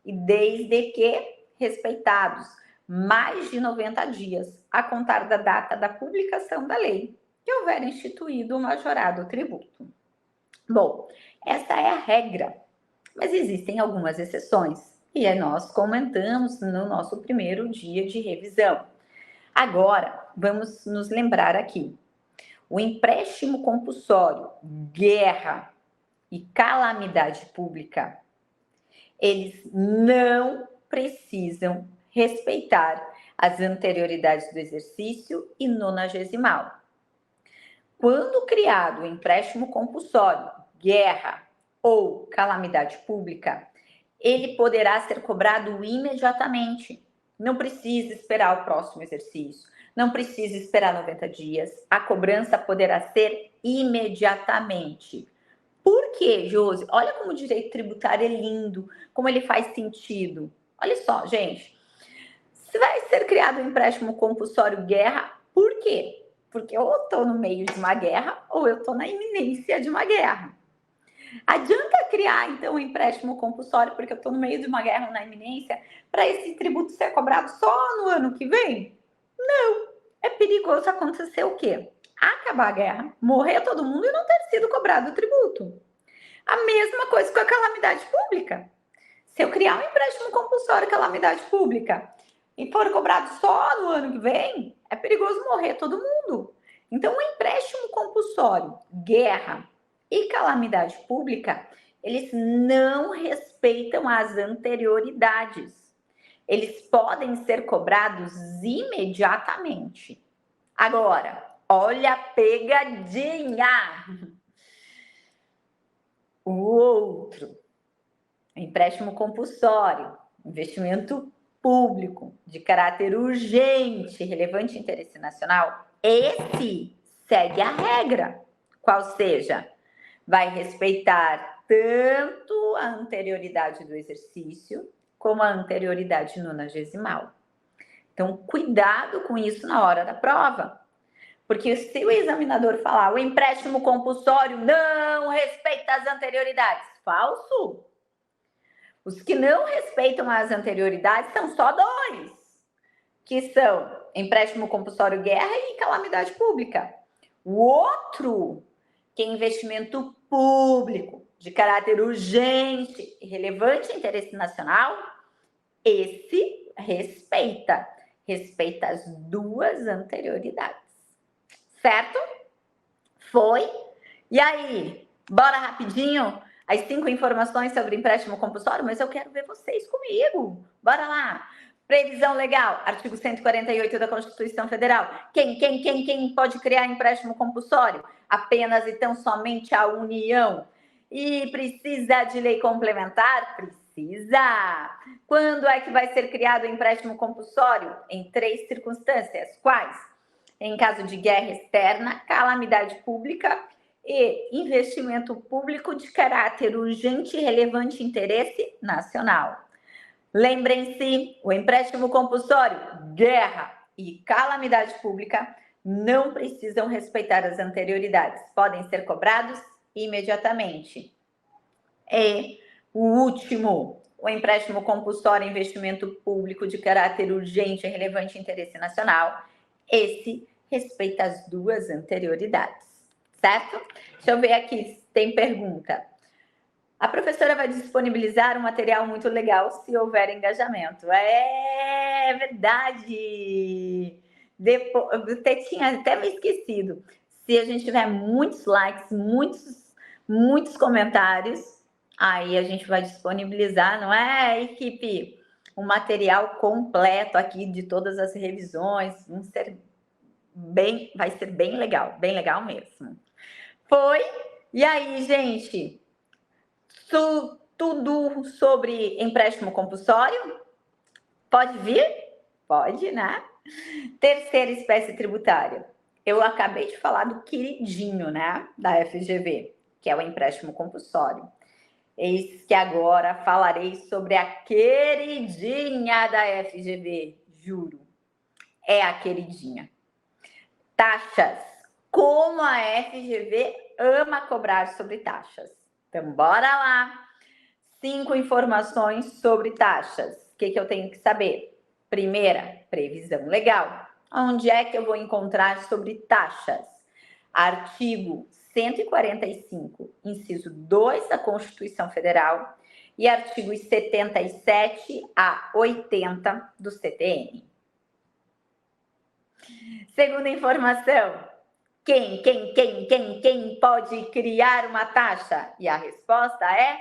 E desde que respeitados mais de 90 dias a contar da data da publicação da lei, que houver instituído o majorado tributo. Bom, essa é a regra, mas existem algumas exceções, e aí nós comentamos no nosso primeiro dia de revisão. Agora, vamos nos lembrar aqui. O empréstimo compulsório, guerra e calamidade pública, eles não precisam respeitar as anterioridades do exercício e nonagesimal. Quando criado o empréstimo compulsório, guerra ou calamidade pública, ele poderá ser cobrado imediatamente. Não precisa esperar o próximo exercício, não precisa esperar 90 dias. A cobrança poderá ser imediatamente. Por quê, Josi? Olha como o direito tributário é lindo, como ele faz sentido. Olha só, gente. Se vai ser criado um empréstimo compulsório guerra, por quê? Porque ou eu estou no meio de uma guerra ou eu estou na iminência de uma guerra. Adianta criar, então, um empréstimo compulsório porque eu estou no meio de uma guerra ou na iminência para esse tributo ser cobrado só no ano que vem? Não. É perigoso acontecer o quê? Acabar a guerra, morrer todo mundo e não ter sido cobrado o tributo. A mesma coisa com a calamidade pública. Se eu criar um empréstimo compulsório calamidade pública e for cobrado só no ano que vem, é perigoso morrer todo mundo. Então, o empréstimo compulsório, guerra e calamidade pública, eles não respeitam as anterioridades. Eles podem ser cobrados imediatamente. Agora, olha a pegadinha. O outro, empréstimo compulsório, investimento público de caráter urgente, relevante e interesse nacional, esse segue a regra, qual seja, vai respeitar tanto a anterioridade do exercício como a anterioridade nonagesimal. Então, cuidado com isso na hora da prova. Porque se o examinador falar o empréstimo compulsório não respeita as anterioridades, falso. Os que não respeitam as anterioridades são só dois, que são empréstimo compulsório guerra e calamidade pública. O outro, que é investimento público, de caráter urgente e relevante interesse nacional, esse respeita as duas anterioridades. Certo? Foi? E aí? Bora rapidinho? As 5 informações sobre empréstimo compulsório, mas eu quero ver vocês comigo. Bora lá! Previsão legal, artigo 148 da Constituição Federal. Quem pode criar empréstimo compulsório? Apenas e tão somente a União. E precisa de lei complementar? Precisa! Quando é que vai ser criado o empréstimo compulsório? Em 3 circunstâncias. Quais? Em caso de guerra externa, calamidade pública e investimento público de caráter urgente e relevante interesse nacional. Lembrem-se, o empréstimo compulsório, guerra e calamidade pública não precisam respeitar as anterioridades, podem ser cobrados imediatamente. E o último, o empréstimo compulsório e investimento público de caráter urgente e relevante interesse nacional, esse respeita as duas anterioridades, certo? Deixa eu ver aqui se tem pergunta. A professora vai disponibilizar um material muito legal se houver engajamento. É verdade! Depois, eu tinha até me esquecido. Se a gente tiver muitos likes, muitos comentários, aí a gente vai disponibilizar, não é, equipe? Um material completo aqui de todas as revisões, vai ser bem legal mesmo. Foi? E aí, gente? Tudo sobre empréstimo compulsório? Pode vir? Pode, né? Terceira espécie tributária. Eu acabei de falar do queridinho, né? Da FGV, que é o empréstimo compulsório. Eis que agora falarei sobre a queridinha da FGV, juro. É a queridinha. Taxas. Como a FGV ama cobrar sobre taxas. Então, bora lá. 5 informações sobre taxas. O que eu tenho que saber? Primeira, previsão legal. Onde é que eu vou encontrar sobre taxas? Artigo 145, inciso 2 da Constituição Federal e artigos 77 a 80 do CTN. Segunda informação, quem pode criar uma taxa? E a resposta é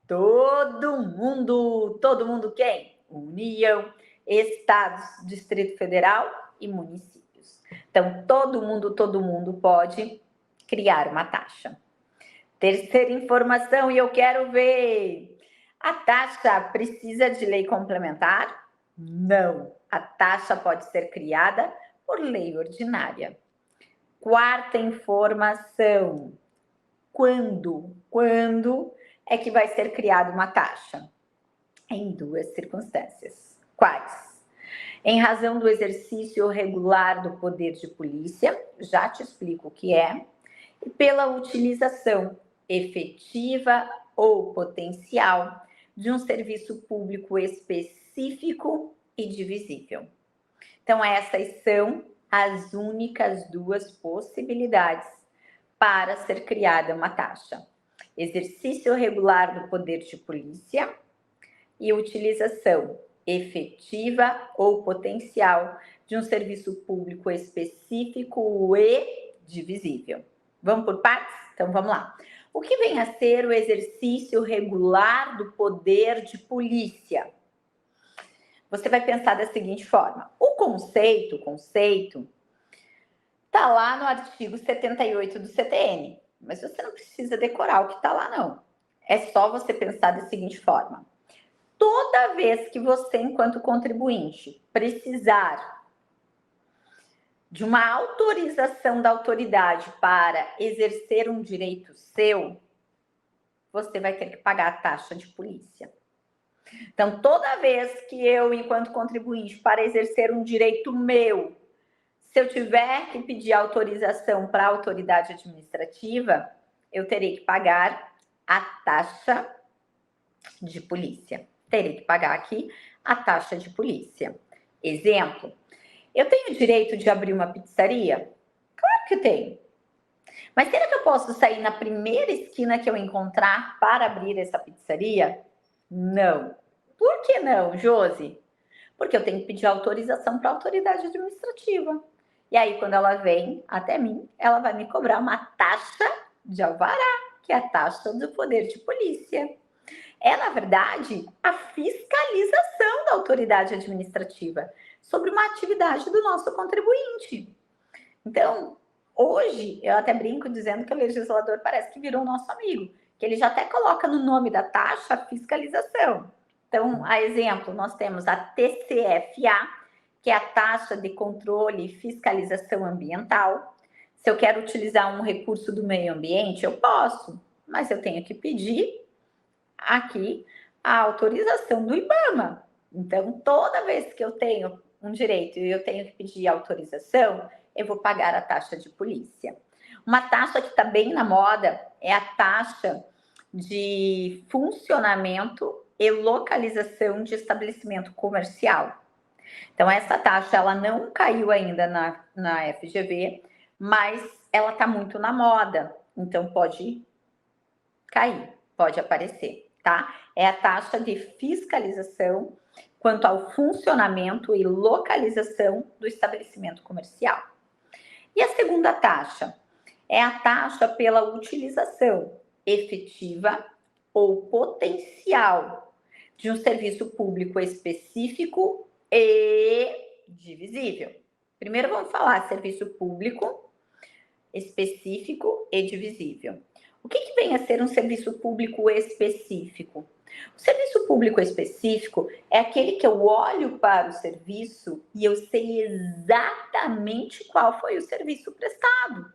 todo mundo. Todo mundo quem? União, estados, Distrito Federal e municípios. Então, todo mundo pode criar uma taxa. Terceira informação, e eu quero ver. A taxa precisa de lei complementar? Não. A taxa pode ser criada por lei ordinária. Quarta informação. Quando é que vai ser criada uma taxa? Em 2 circunstâncias. Quais? Em razão do exercício regular do poder de polícia, já te explico o que é, e pela utilização efetiva ou potencial de um serviço público específico e divisível. Então, essas são as únicas 2 possibilidades para ser criada uma taxa. exercício regular do poder de polícia e utilização efetiva ou potencial de um serviço público específico e divisível. Vamos por partes? Então vamos lá. O que vem a ser o exercício regular do poder de polícia? Você vai pensar da seguinte forma: o conceito está lá no artigo 78 do CTN, mas você não precisa decorar o que está lá, não. É só você pensar da seguinte forma: toda vez que você, enquanto contribuinte, precisar de uma autorização da autoridade para exercer um direito seu, você vai ter que pagar a taxa de polícia. Então, toda vez que eu, enquanto contribuinte, para exercer um direito meu, se eu tiver que pedir autorização para a autoridade administrativa, eu terei que pagar a taxa de polícia. Terei que pagar aqui a taxa de polícia. Exemplo: eu tenho direito de abrir uma pizzaria? Claro que tenho. Mas será que eu posso sair na primeira esquina que eu encontrar para abrir essa pizzaria? Não. Por que não, Josi? Porque eu tenho que pedir autorização para a autoridade administrativa. E aí, quando ela vem até mim, ela vai me cobrar uma taxa de alvará, que é a taxa do poder de polícia. É, na verdade, a fiscalização da autoridade administrativa sobre uma atividade do nosso contribuinte. Então, hoje, eu até brinco dizendo que o legislador parece que virou nosso amigo, que ele já até coloca no nome da taxa a fiscalização. Então, a exemplo, nós temos a TCFA, que é a taxa de controle e fiscalização ambiental. Se eu quero utilizar um recurso do meio ambiente, eu posso, mas eu tenho que pedir aqui a autorização do IBAMA. Então, toda vez que eu tenho um direito e eu tenho que pedir autorização, eu vou pagar a taxa de polícia. Uma taxa que está bem na moda é a taxa de funcionamento e localização de estabelecimento comercial. Então, essa taxa ela não caiu ainda na FGV, mas ela está muito na moda. Então, pode cair, pode aparecer, tá? É a taxa de fiscalização quanto ao funcionamento e localização do estabelecimento comercial. E a segunda taxa é a taxa pela utilização efetiva ou potencial de um serviço público específico e divisível. Primeiro vamos falar serviço público, específico e divisível. O que vem a ser um serviço público específico? O serviço público específico é aquele que eu olho para o serviço e eu sei exatamente qual foi o serviço prestado.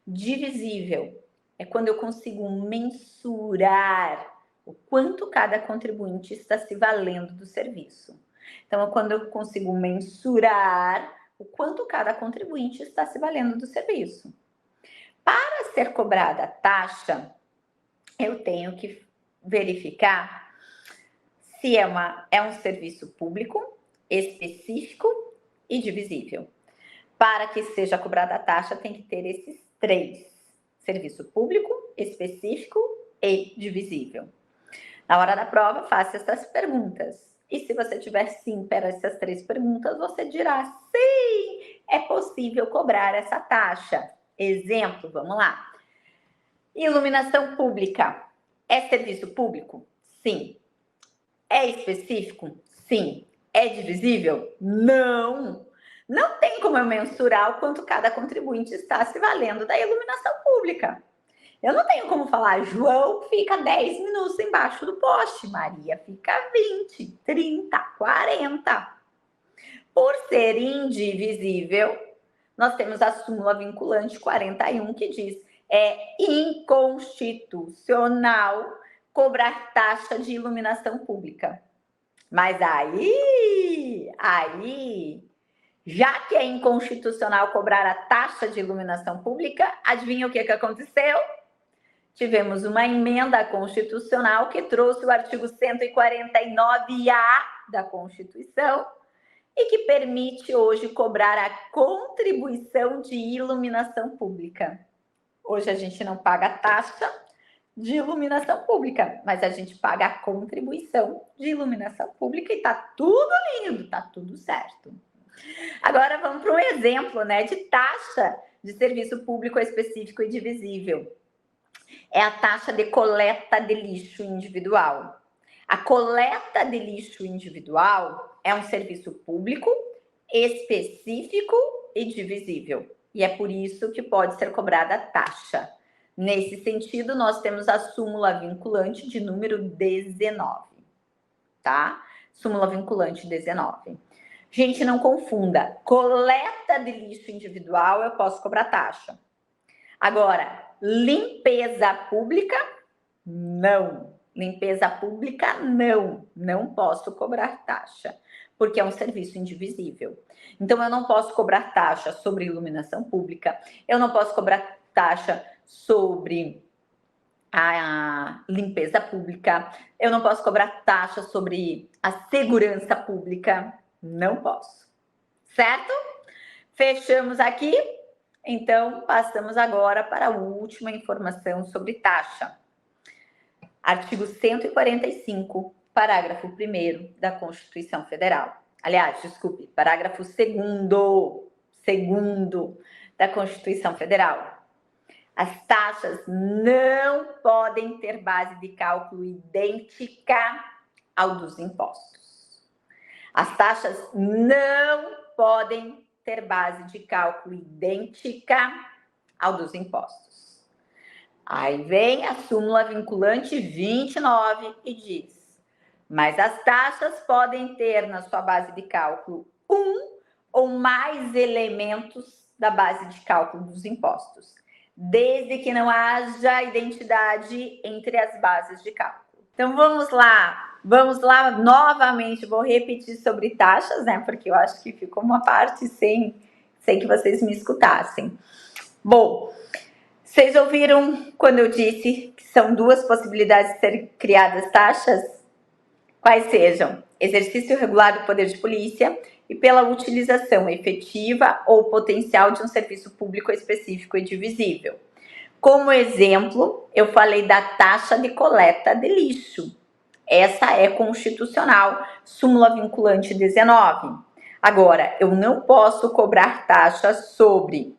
Divisível é quando eu consigo mensurar o quanto cada contribuinte está se valendo do serviço. Então, é quando eu consigo mensurar o quanto cada contribuinte está se valendo do serviço. Para ser cobrada a taxa, eu tenho que verificar se é um serviço público, específico e divisível. Para que seja cobrada a taxa, tem que ter esses três: serviço público, específico e divisível. Na hora da prova, faça essas perguntas. E se você tiver sim para essas três perguntas, você dirá: sim, é possível cobrar essa taxa. Exemplo, vamos lá. Iluminação pública. É serviço público? Sim. É específico? Sim. É divisível? Não. Não tem como eu mensurar o quanto cada contribuinte está se valendo da iluminação pública. Eu não tenho como falar: João fica 10 minutos embaixo do poste, Maria fica 20, 30, 40. Por ser indivisível, nós temos a súmula vinculante 41 que diz: é inconstitucional cobrar taxa de iluminação pública. Mas aí, já que é inconstitucional cobrar a taxa de iluminação pública, adivinha o que aconteceu? Tivemos uma emenda constitucional que trouxe o artigo 149A da Constituição e que permite hoje cobrar a contribuição de iluminação pública. Hoje a gente não paga taxa, de iluminação pública, mas a gente paga a contribuição de iluminação pública e tá tudo lindo, tá tudo certo. Agora vamos para um exemplo, né, de taxa de serviço público específico e divisível. É a taxa de coleta de lixo individual. A coleta de lixo individual é um serviço público específico e divisível. E é por isso que pode ser cobrada taxa. Nesse sentido, nós temos a súmula vinculante de número 19, tá? Súmula vinculante 19. Gente, não confunda. Coleta de lixo individual, eu posso cobrar taxa. Agora, limpeza pública, não. Limpeza pública, não. Não posso cobrar taxa, porque é um serviço indivisível. Então, eu não posso cobrar taxa sobre iluminação pública, eu não posso cobrar taxa sobre a limpeza pública, eu não posso cobrar taxa sobre a segurança pública, não posso. Certo? Fechamos aqui? Então, passamos agora para a última informação sobre taxa. Artigo 145, parágrafo 1º da Constituição Federal. Aliás, desculpe, parágrafo 2º da Constituição Federal. As taxas não podem ter base de cálculo idêntica ao dos impostos. As taxas não podem ter base de cálculo idêntica ao dos impostos. Aí vem a súmula vinculante 29 e diz: mas as taxas podem ter na sua base de cálculo um ou mais elementos da base de cálculo dos impostos, desde que não haja identidade entre as bases de cálculo. Então vamos lá novamente, vou repetir sobre taxas, né? Porque eu acho que ficou uma parte sem que vocês me escutassem. Bom, vocês ouviram quando eu disse que são duas possibilidades de serem criadas taxas? Quais sejam? Exercício regular do poder de polícia e pela utilização efetiva ou potencial de um serviço público específico e divisível. Como exemplo, eu falei da taxa de coleta de lixo. Essa é constitucional, súmula vinculante 19. Agora, eu não posso cobrar taxa sobre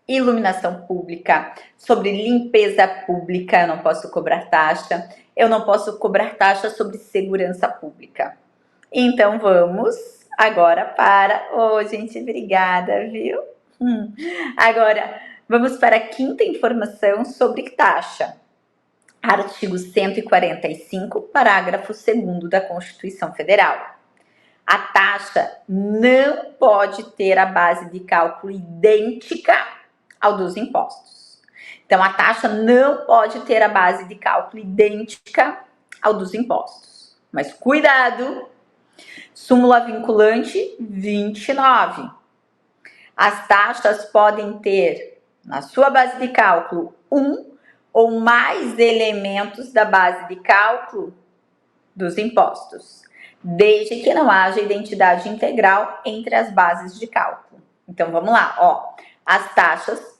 iluminação pública, sobre limpeza pública, eu não posso cobrar taxa. Eu não posso cobrar taxa sobre segurança pública. Então, vamos agora para... Oh, gente, obrigada, viu? Agora, vamos para a quinta informação sobre taxa. Artigo 145, parágrafo 2º da Constituição Federal. A taxa não pode ter a base de cálculo idêntica ao dos impostos. Então, a taxa não pode ter a base de cálculo idêntica ao dos impostos. Mas cuidado! Súmula vinculante 29. As taxas podem ter na sua base de cálculo um ou mais elementos da base de cálculo dos impostos, desde que não haja identidade integral entre as bases de cálculo. Então, vamos lá, ó. As taxas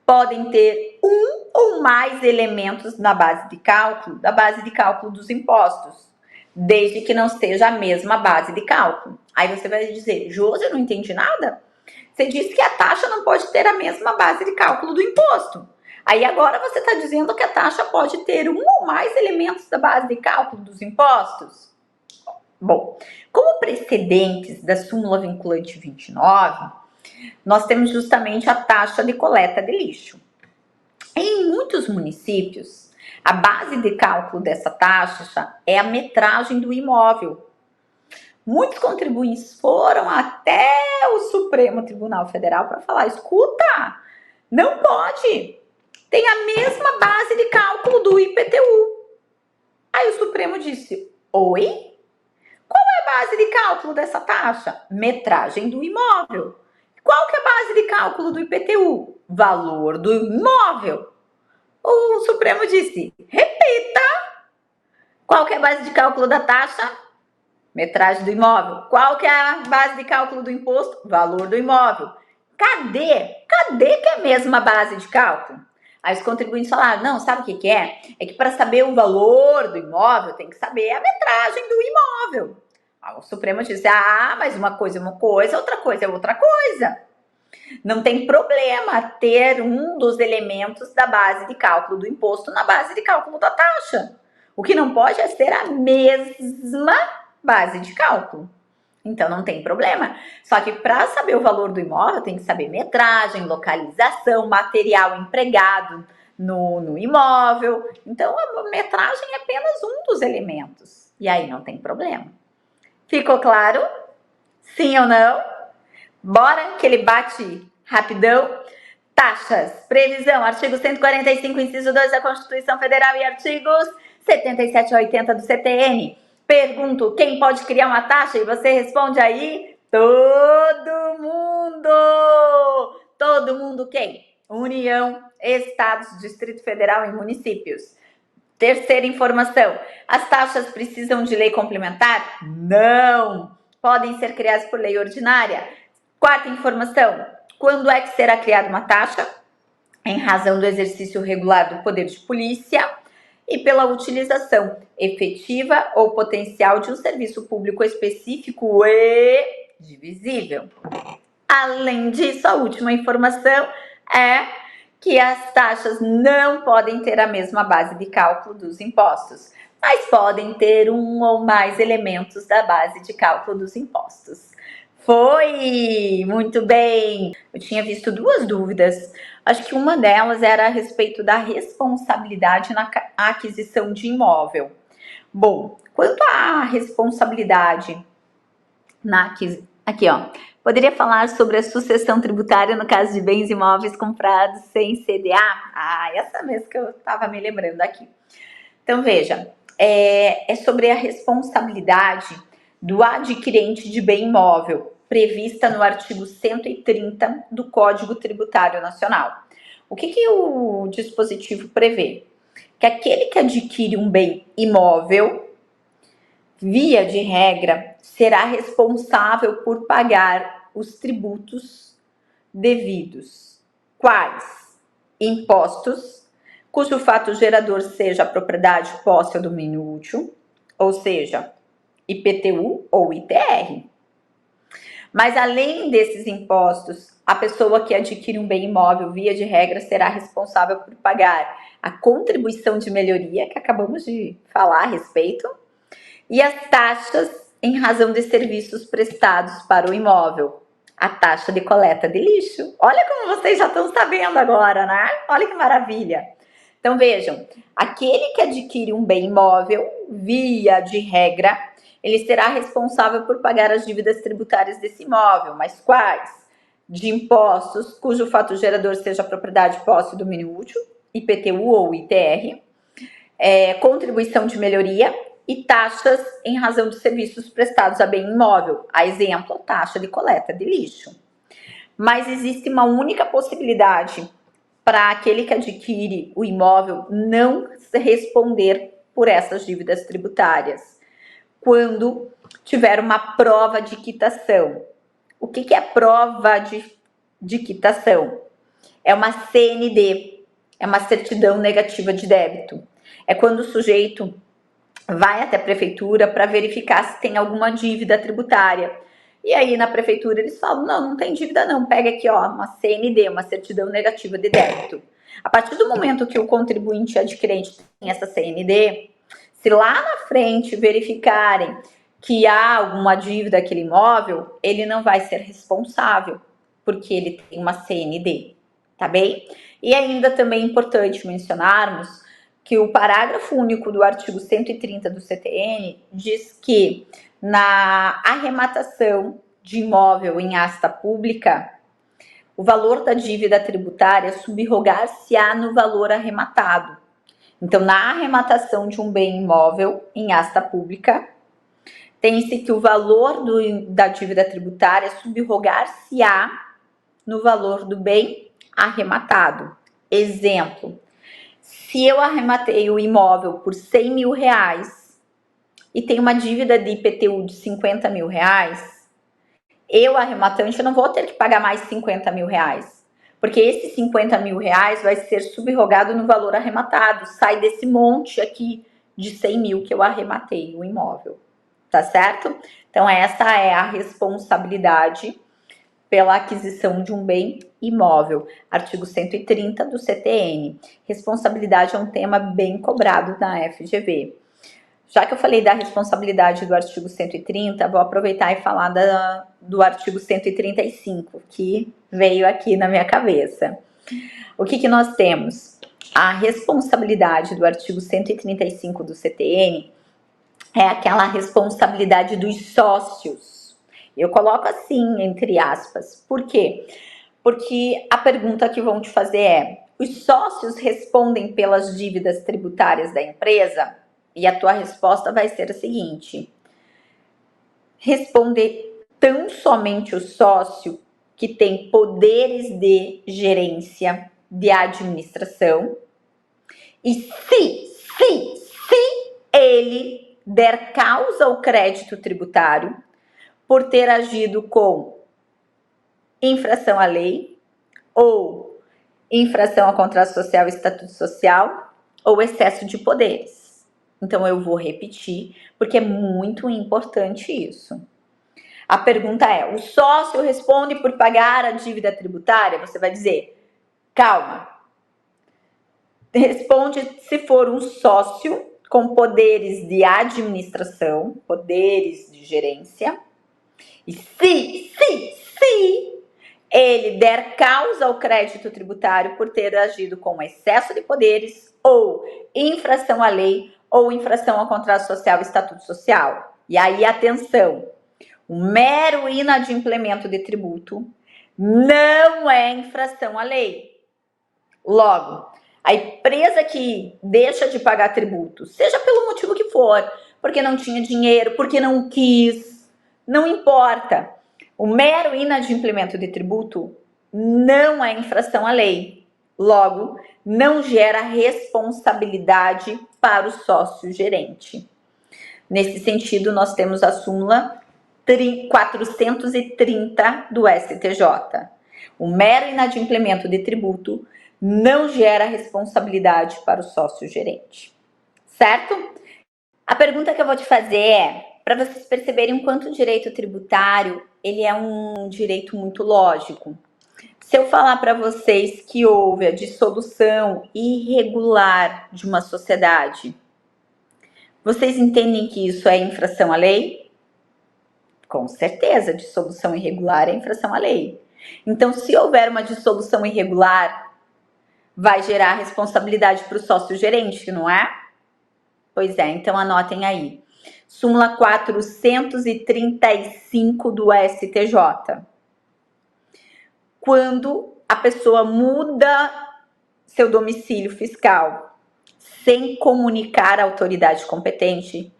podem ter um ou mais elementos na base de cálculo dos impostos, desde que não seja a mesma base de cálculo. Aí você vai dizer, Josi, eu não entendi nada. Você disse que a taxa não pode ter a mesma base de cálculo do imposto. Aí agora você está dizendo que a taxa pode ter um ou mais elementos da base de cálculo dos impostos? Bom, como precedentes da súmula vinculante 29, nós temos justamente a taxa de coleta de lixo. Em muitos municípios, a base de cálculo dessa taxa é a metragem do imóvel. Muitos contribuintes foram até o Supremo Tribunal Federal para falar, escuta, não pode, tem a mesma base de cálculo do IPTU. Aí o Supremo disse, oi? Qual é a base de cálculo dessa taxa? Metragem do imóvel. Qual que é a base de cálculo do IPTU? Valor do imóvel. O Supremo disse, repita. Qual que é a base de cálculo da taxa? Metragem do imóvel. Qual que é a base de cálculo do imposto? Valor do imóvel. Cadê que é a mesma base de cálculo? Aí os contribuintes falaram, não, sabe o que que é? É que para saber o valor do imóvel, tem que saber a metragem do imóvel. Aí o Supremo disse, mas uma coisa é uma coisa, outra coisa é outra coisa. Não tem problema ter um dos elementos da base de cálculo do imposto na base de cálculo da taxa. O que não pode é ser a mesma base de cálculo. Então não tem problema. Só que para saber o valor do imóvel, tem que saber metragem, localização, material empregado no imóvel. Então a metragem é apenas um dos elementos. E aí não tem problema. Ficou claro? Sim ou não? Bora que ele bate rapidão. Taxas, previsão, artigo 145, inciso 2 da Constituição Federal e artigos 77 a 80 do CTN. Pergunto, quem pode criar uma taxa? E você responde aí, todo mundo! Todo mundo quem? União, Estados, Distrito Federal e municípios. Terceira informação, as taxas precisam de lei complementar? Não! Podem ser criadas por lei ordinária. Quarta informação, quando é que será criada uma taxa? Em razão do exercício regular do poder de polícia e pela utilização efetiva ou potencial de um serviço público específico e divisível. Além disso, a última informação é que as taxas não podem ter a mesma base de cálculo dos impostos, mas podem ter um ou mais elementos da base de cálculo dos impostos. Foi! Muito bem! Eu tinha visto duas dúvidas. Acho que uma delas era a respeito da responsabilidade na aquisição de imóvel. Bom, quanto à responsabilidade na aquisição... Aqui, ó. Poderia falar sobre a sucessão tributária no caso de bens imóveis comprados sem CDA? Essa mesmo que eu estava me lembrando aqui. Então, veja. É sobre a responsabilidade do adquirente de bem imóvel, prevista no artigo 130 do Código Tributário Nacional. O que o dispositivo prevê? Que aquele que adquire um bem imóvel, via de regra, será responsável por pagar os tributos devidos. Quais? Impostos, cujo fato gerador seja a propriedade, posse ou domínio útil, ou seja, IPTU ou ITR. Mas além desses impostos, a pessoa que adquire um bem imóvel, via de regra, será responsável por pagar a contribuição de melhoria, que acabamos de falar a respeito, e as taxas em razão de serviços prestados para o imóvel. A taxa de coleta de lixo. Olha como vocês já estão sabendo agora, né? Olha que maravilha. Então vejam, aquele que adquire um bem imóvel, via de regra, ele será responsável por pagar as dívidas tributárias desse imóvel. Mas quais? De impostos, cujo fato gerador seja a propriedade, posse ou domínio útil, IPTU ou ITR, contribuição de melhoria e taxas em razão de serviços prestados a bem imóvel. A exemplo, taxa de coleta de lixo. Mas existe uma única possibilidade para aquele que adquire o imóvel não responder por essas dívidas tributárias, quando tiver uma prova de quitação. O que é prova de quitação? É uma CND, é uma certidão negativa de débito. É quando o sujeito vai até a prefeitura para verificar se tem alguma dívida tributária. E aí na prefeitura eles falam, não tem dívida não, pega aqui ó, uma CND, uma certidão negativa de débito. A partir do momento que o contribuinte adquirente tem essa CND, se lá na frente verificarem que há alguma dívida daquele imóvel, ele não vai ser responsável, porque ele tem uma CND, tá bem? E ainda também é importante mencionarmos que o parágrafo único do artigo 130 do CTN diz que na arrematação de imóvel em asta pública, o valor da dívida tributária subrogar-se-á no valor arrematado. Então, na arrematação de um bem imóvel em asta pública, tem-se que o valor da dívida tributária subrogar-se-á no valor do bem arrematado. Exemplo, se eu arrematei o imóvel por 100 mil reais e tenho uma dívida de IPTU de 50 mil reais, eu, arrematante, não vou ter que pagar mais 50 mil reais, Porque esses 50 mil reais vai ser subrogado no valor arrematado, sai desse monte aqui de 100 mil que eu arrematei o imóvel, tá certo? Então essa é a responsabilidade pela aquisição de um bem imóvel, artigo 130 do CTN. Responsabilidade é um tema bem cobrado na FGV. Já que eu falei da responsabilidade do artigo 130, vou aproveitar e falar do artigo 135, que veio aqui na minha cabeça. O que nós temos? A responsabilidade do artigo 135 do CTN é aquela responsabilidade dos sócios. Eu coloco assim, entre aspas. Por quê? Porque a pergunta que vão te fazer é: os sócios respondem pelas dívidas tributárias da empresa? E a tua resposta vai ser a seguinte: responder tão somente o sócio que tem poderes de gerência, de administração, e se ele der causa ao crédito tributário por ter agido com infração à lei, ou infração ao contrato social, estatuto social, ou excesso de poderes. Então eu vou repetir, porque é muito importante isso. A pergunta é: o sócio responde por pagar a dívida tributária? Você vai dizer: calma. Responde se for um sócio com poderes de administração, poderes de gerência. E se ele der causa ao crédito tributário por ter agido com excesso de poderes, ou infração à lei, ou infração ao contrato social e estatuto social. E aí, atenção, o mero inadimplemento de tributo não é infração à lei. Logo, a empresa que deixa de pagar tributo, seja pelo motivo que for, porque não tinha dinheiro, porque não quis, não importa. O mero inadimplemento de tributo não é infração à lei. Logo, não gera responsabilidade para o sócio gerente. Nesse sentido, nós temos a súmula 430 do STJ. O mero inadimplemento de tributo não gera responsabilidade para o sócio gerente. Certo? A pergunta que eu vou te fazer é, para vocês perceberem o quanto o direito tributário ele é um direito muito lógico. Se eu falar para vocês que houve a dissolução irregular de uma sociedade, vocês entendem que isso é infração à lei? Com certeza, dissolução irregular é infração à lei. Então, se houver uma dissolução irregular, vai gerar responsabilidade para o sócio gerente, não é? Pois é, então anotem aí. Súmula 435 do STJ. Quando a pessoa muda seu domicílio fiscal sem comunicar à autoridade competente,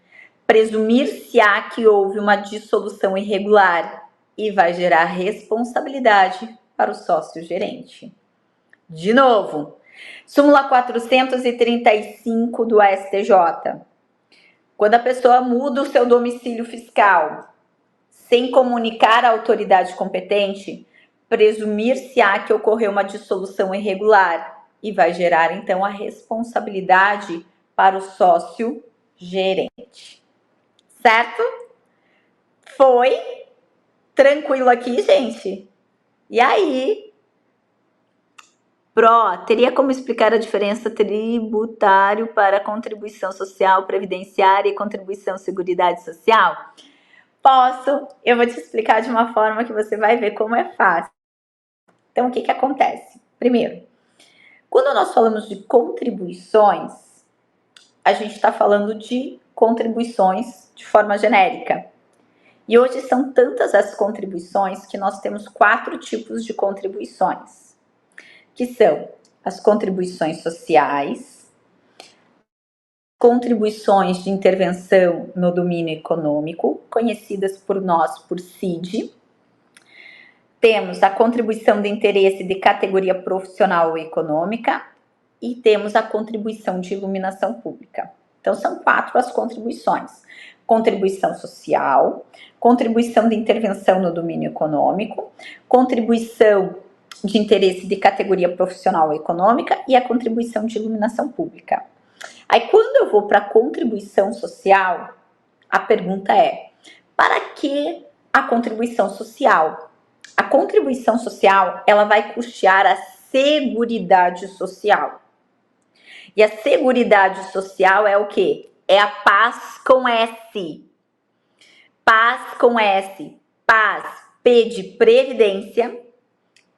presumir-se-á que houve uma dissolução irregular e vai gerar responsabilidade para o sócio gerente. De novo, súmula 435 do STJ. Quando a pessoa muda o seu domicílio fiscal sem comunicar à autoridade competente, presumir-se-á que ocorreu uma dissolução irregular e vai gerar, então, a responsabilidade para o sócio gerente. Certo? Foi? Tranquilo aqui, gente? E aí? Pro, teria como explicar a diferença tributário para contribuição social, previdenciária e contribuição seguridade social? Posso, eu vou te explicar de uma forma que você vai ver como é fácil. Então, o que acontece? Primeiro, quando nós falamos de contribuições, a gente está falando de contribuições de forma genérica. E hoje são tantas as contribuições que nós temos 4 tipos de contribuições, que são as contribuições sociais, contribuições de intervenção no domínio econômico, conhecidas por nós por CID. Temos a contribuição de interesse de categoria profissional ou econômica e temos a contribuição de iluminação pública. Então, são 4 as contribuições. Contribuição social, contribuição de intervenção no domínio econômico, contribuição de interesse de categoria profissional ou econômica e a contribuição de iluminação pública. Aí, quando eu vou para a contribuição social, a pergunta é: para que a contribuição social? A contribuição social, ela vai custear a Seguridade Social. E a Seguridade Social é o quê? É a paz com S. Paz com S. Paz, P de previdência,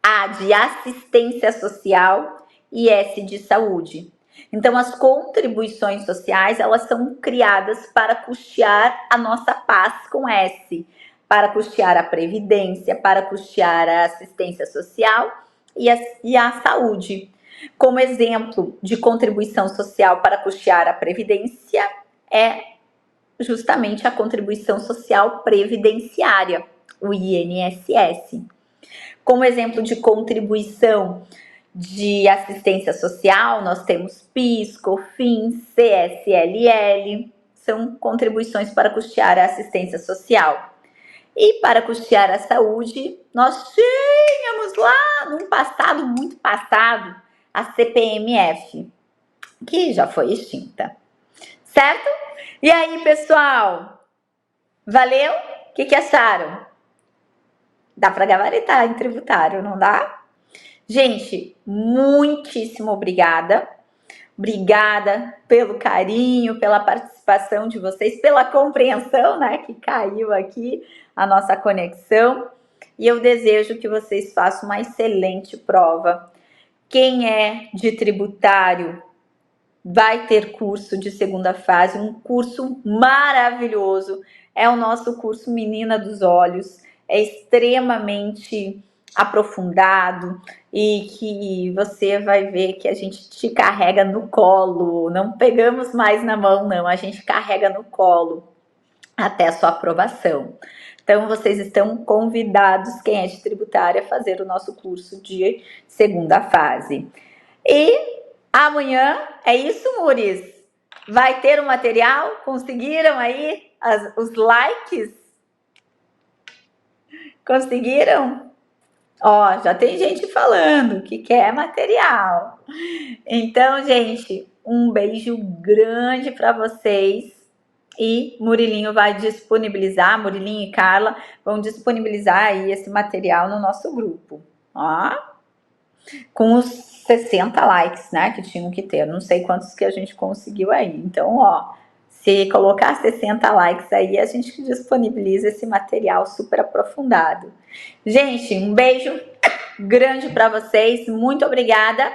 A de assistência social e S de saúde. Então, as contribuições sociais, elas são criadas para custear a nossa paz com S, para custear a previdência, para custear a assistência social e a saúde. Como exemplo de contribuição social para custear a previdência é justamente a contribuição social previdenciária, o INSS. Como exemplo de contribuição de assistência social, nós temos PIS, COFINS, CSLL, são contribuições para custear a assistência social. E para custear a saúde, nós tínhamos lá, num passado muito passado, a CPMF, que já foi extinta. Certo? E aí, pessoal? Valeu? O que acharam? Dá para gabaritar em tributário, não dá? Gente, muitíssimo obrigada. Obrigada pelo carinho, pela participação de vocês, pela compreensão, né? Que caiu aqui a nossa conexão. E eu desejo que vocês façam uma excelente prova. Quem é de tributário vai ter curso de segunda fase, um curso maravilhoso. É o nosso curso Menina dos Olhos. É extremamente aprofundado e que você vai ver que a gente te carrega no colo. Não pegamos mais na mão, não. A gente carrega no colo até a sua aprovação. Então, vocês estão convidados, quem é de tributária, a fazer o nosso curso de segunda fase. E amanhã, é isso, Muris? Vai ter o material? Conseguiram aí os likes? Conseguiram? Ó, já tem gente falando que quer material. Então, gente, um beijo grande para vocês. E Murilinho vai disponibilizar, Murilinho e Carla vão disponibilizar aí esse material no nosso grupo. Ó, com os 60 likes, né, que tinham que ter. Não sei quantos que a gente conseguiu aí. Então, ó, se colocar 60 likes aí, a gente disponibiliza esse material super aprofundado. Gente, um beijo grande para vocês. Muito obrigada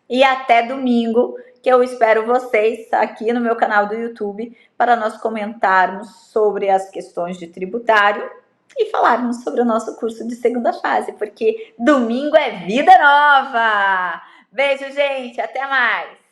e até domingo, que eu espero vocês aqui no meu canal do YouTube para nós comentarmos sobre as questões de tributário e falarmos sobre o nosso curso de segunda fase, porque domingo é vida nova! Beijo, gente! Até mais!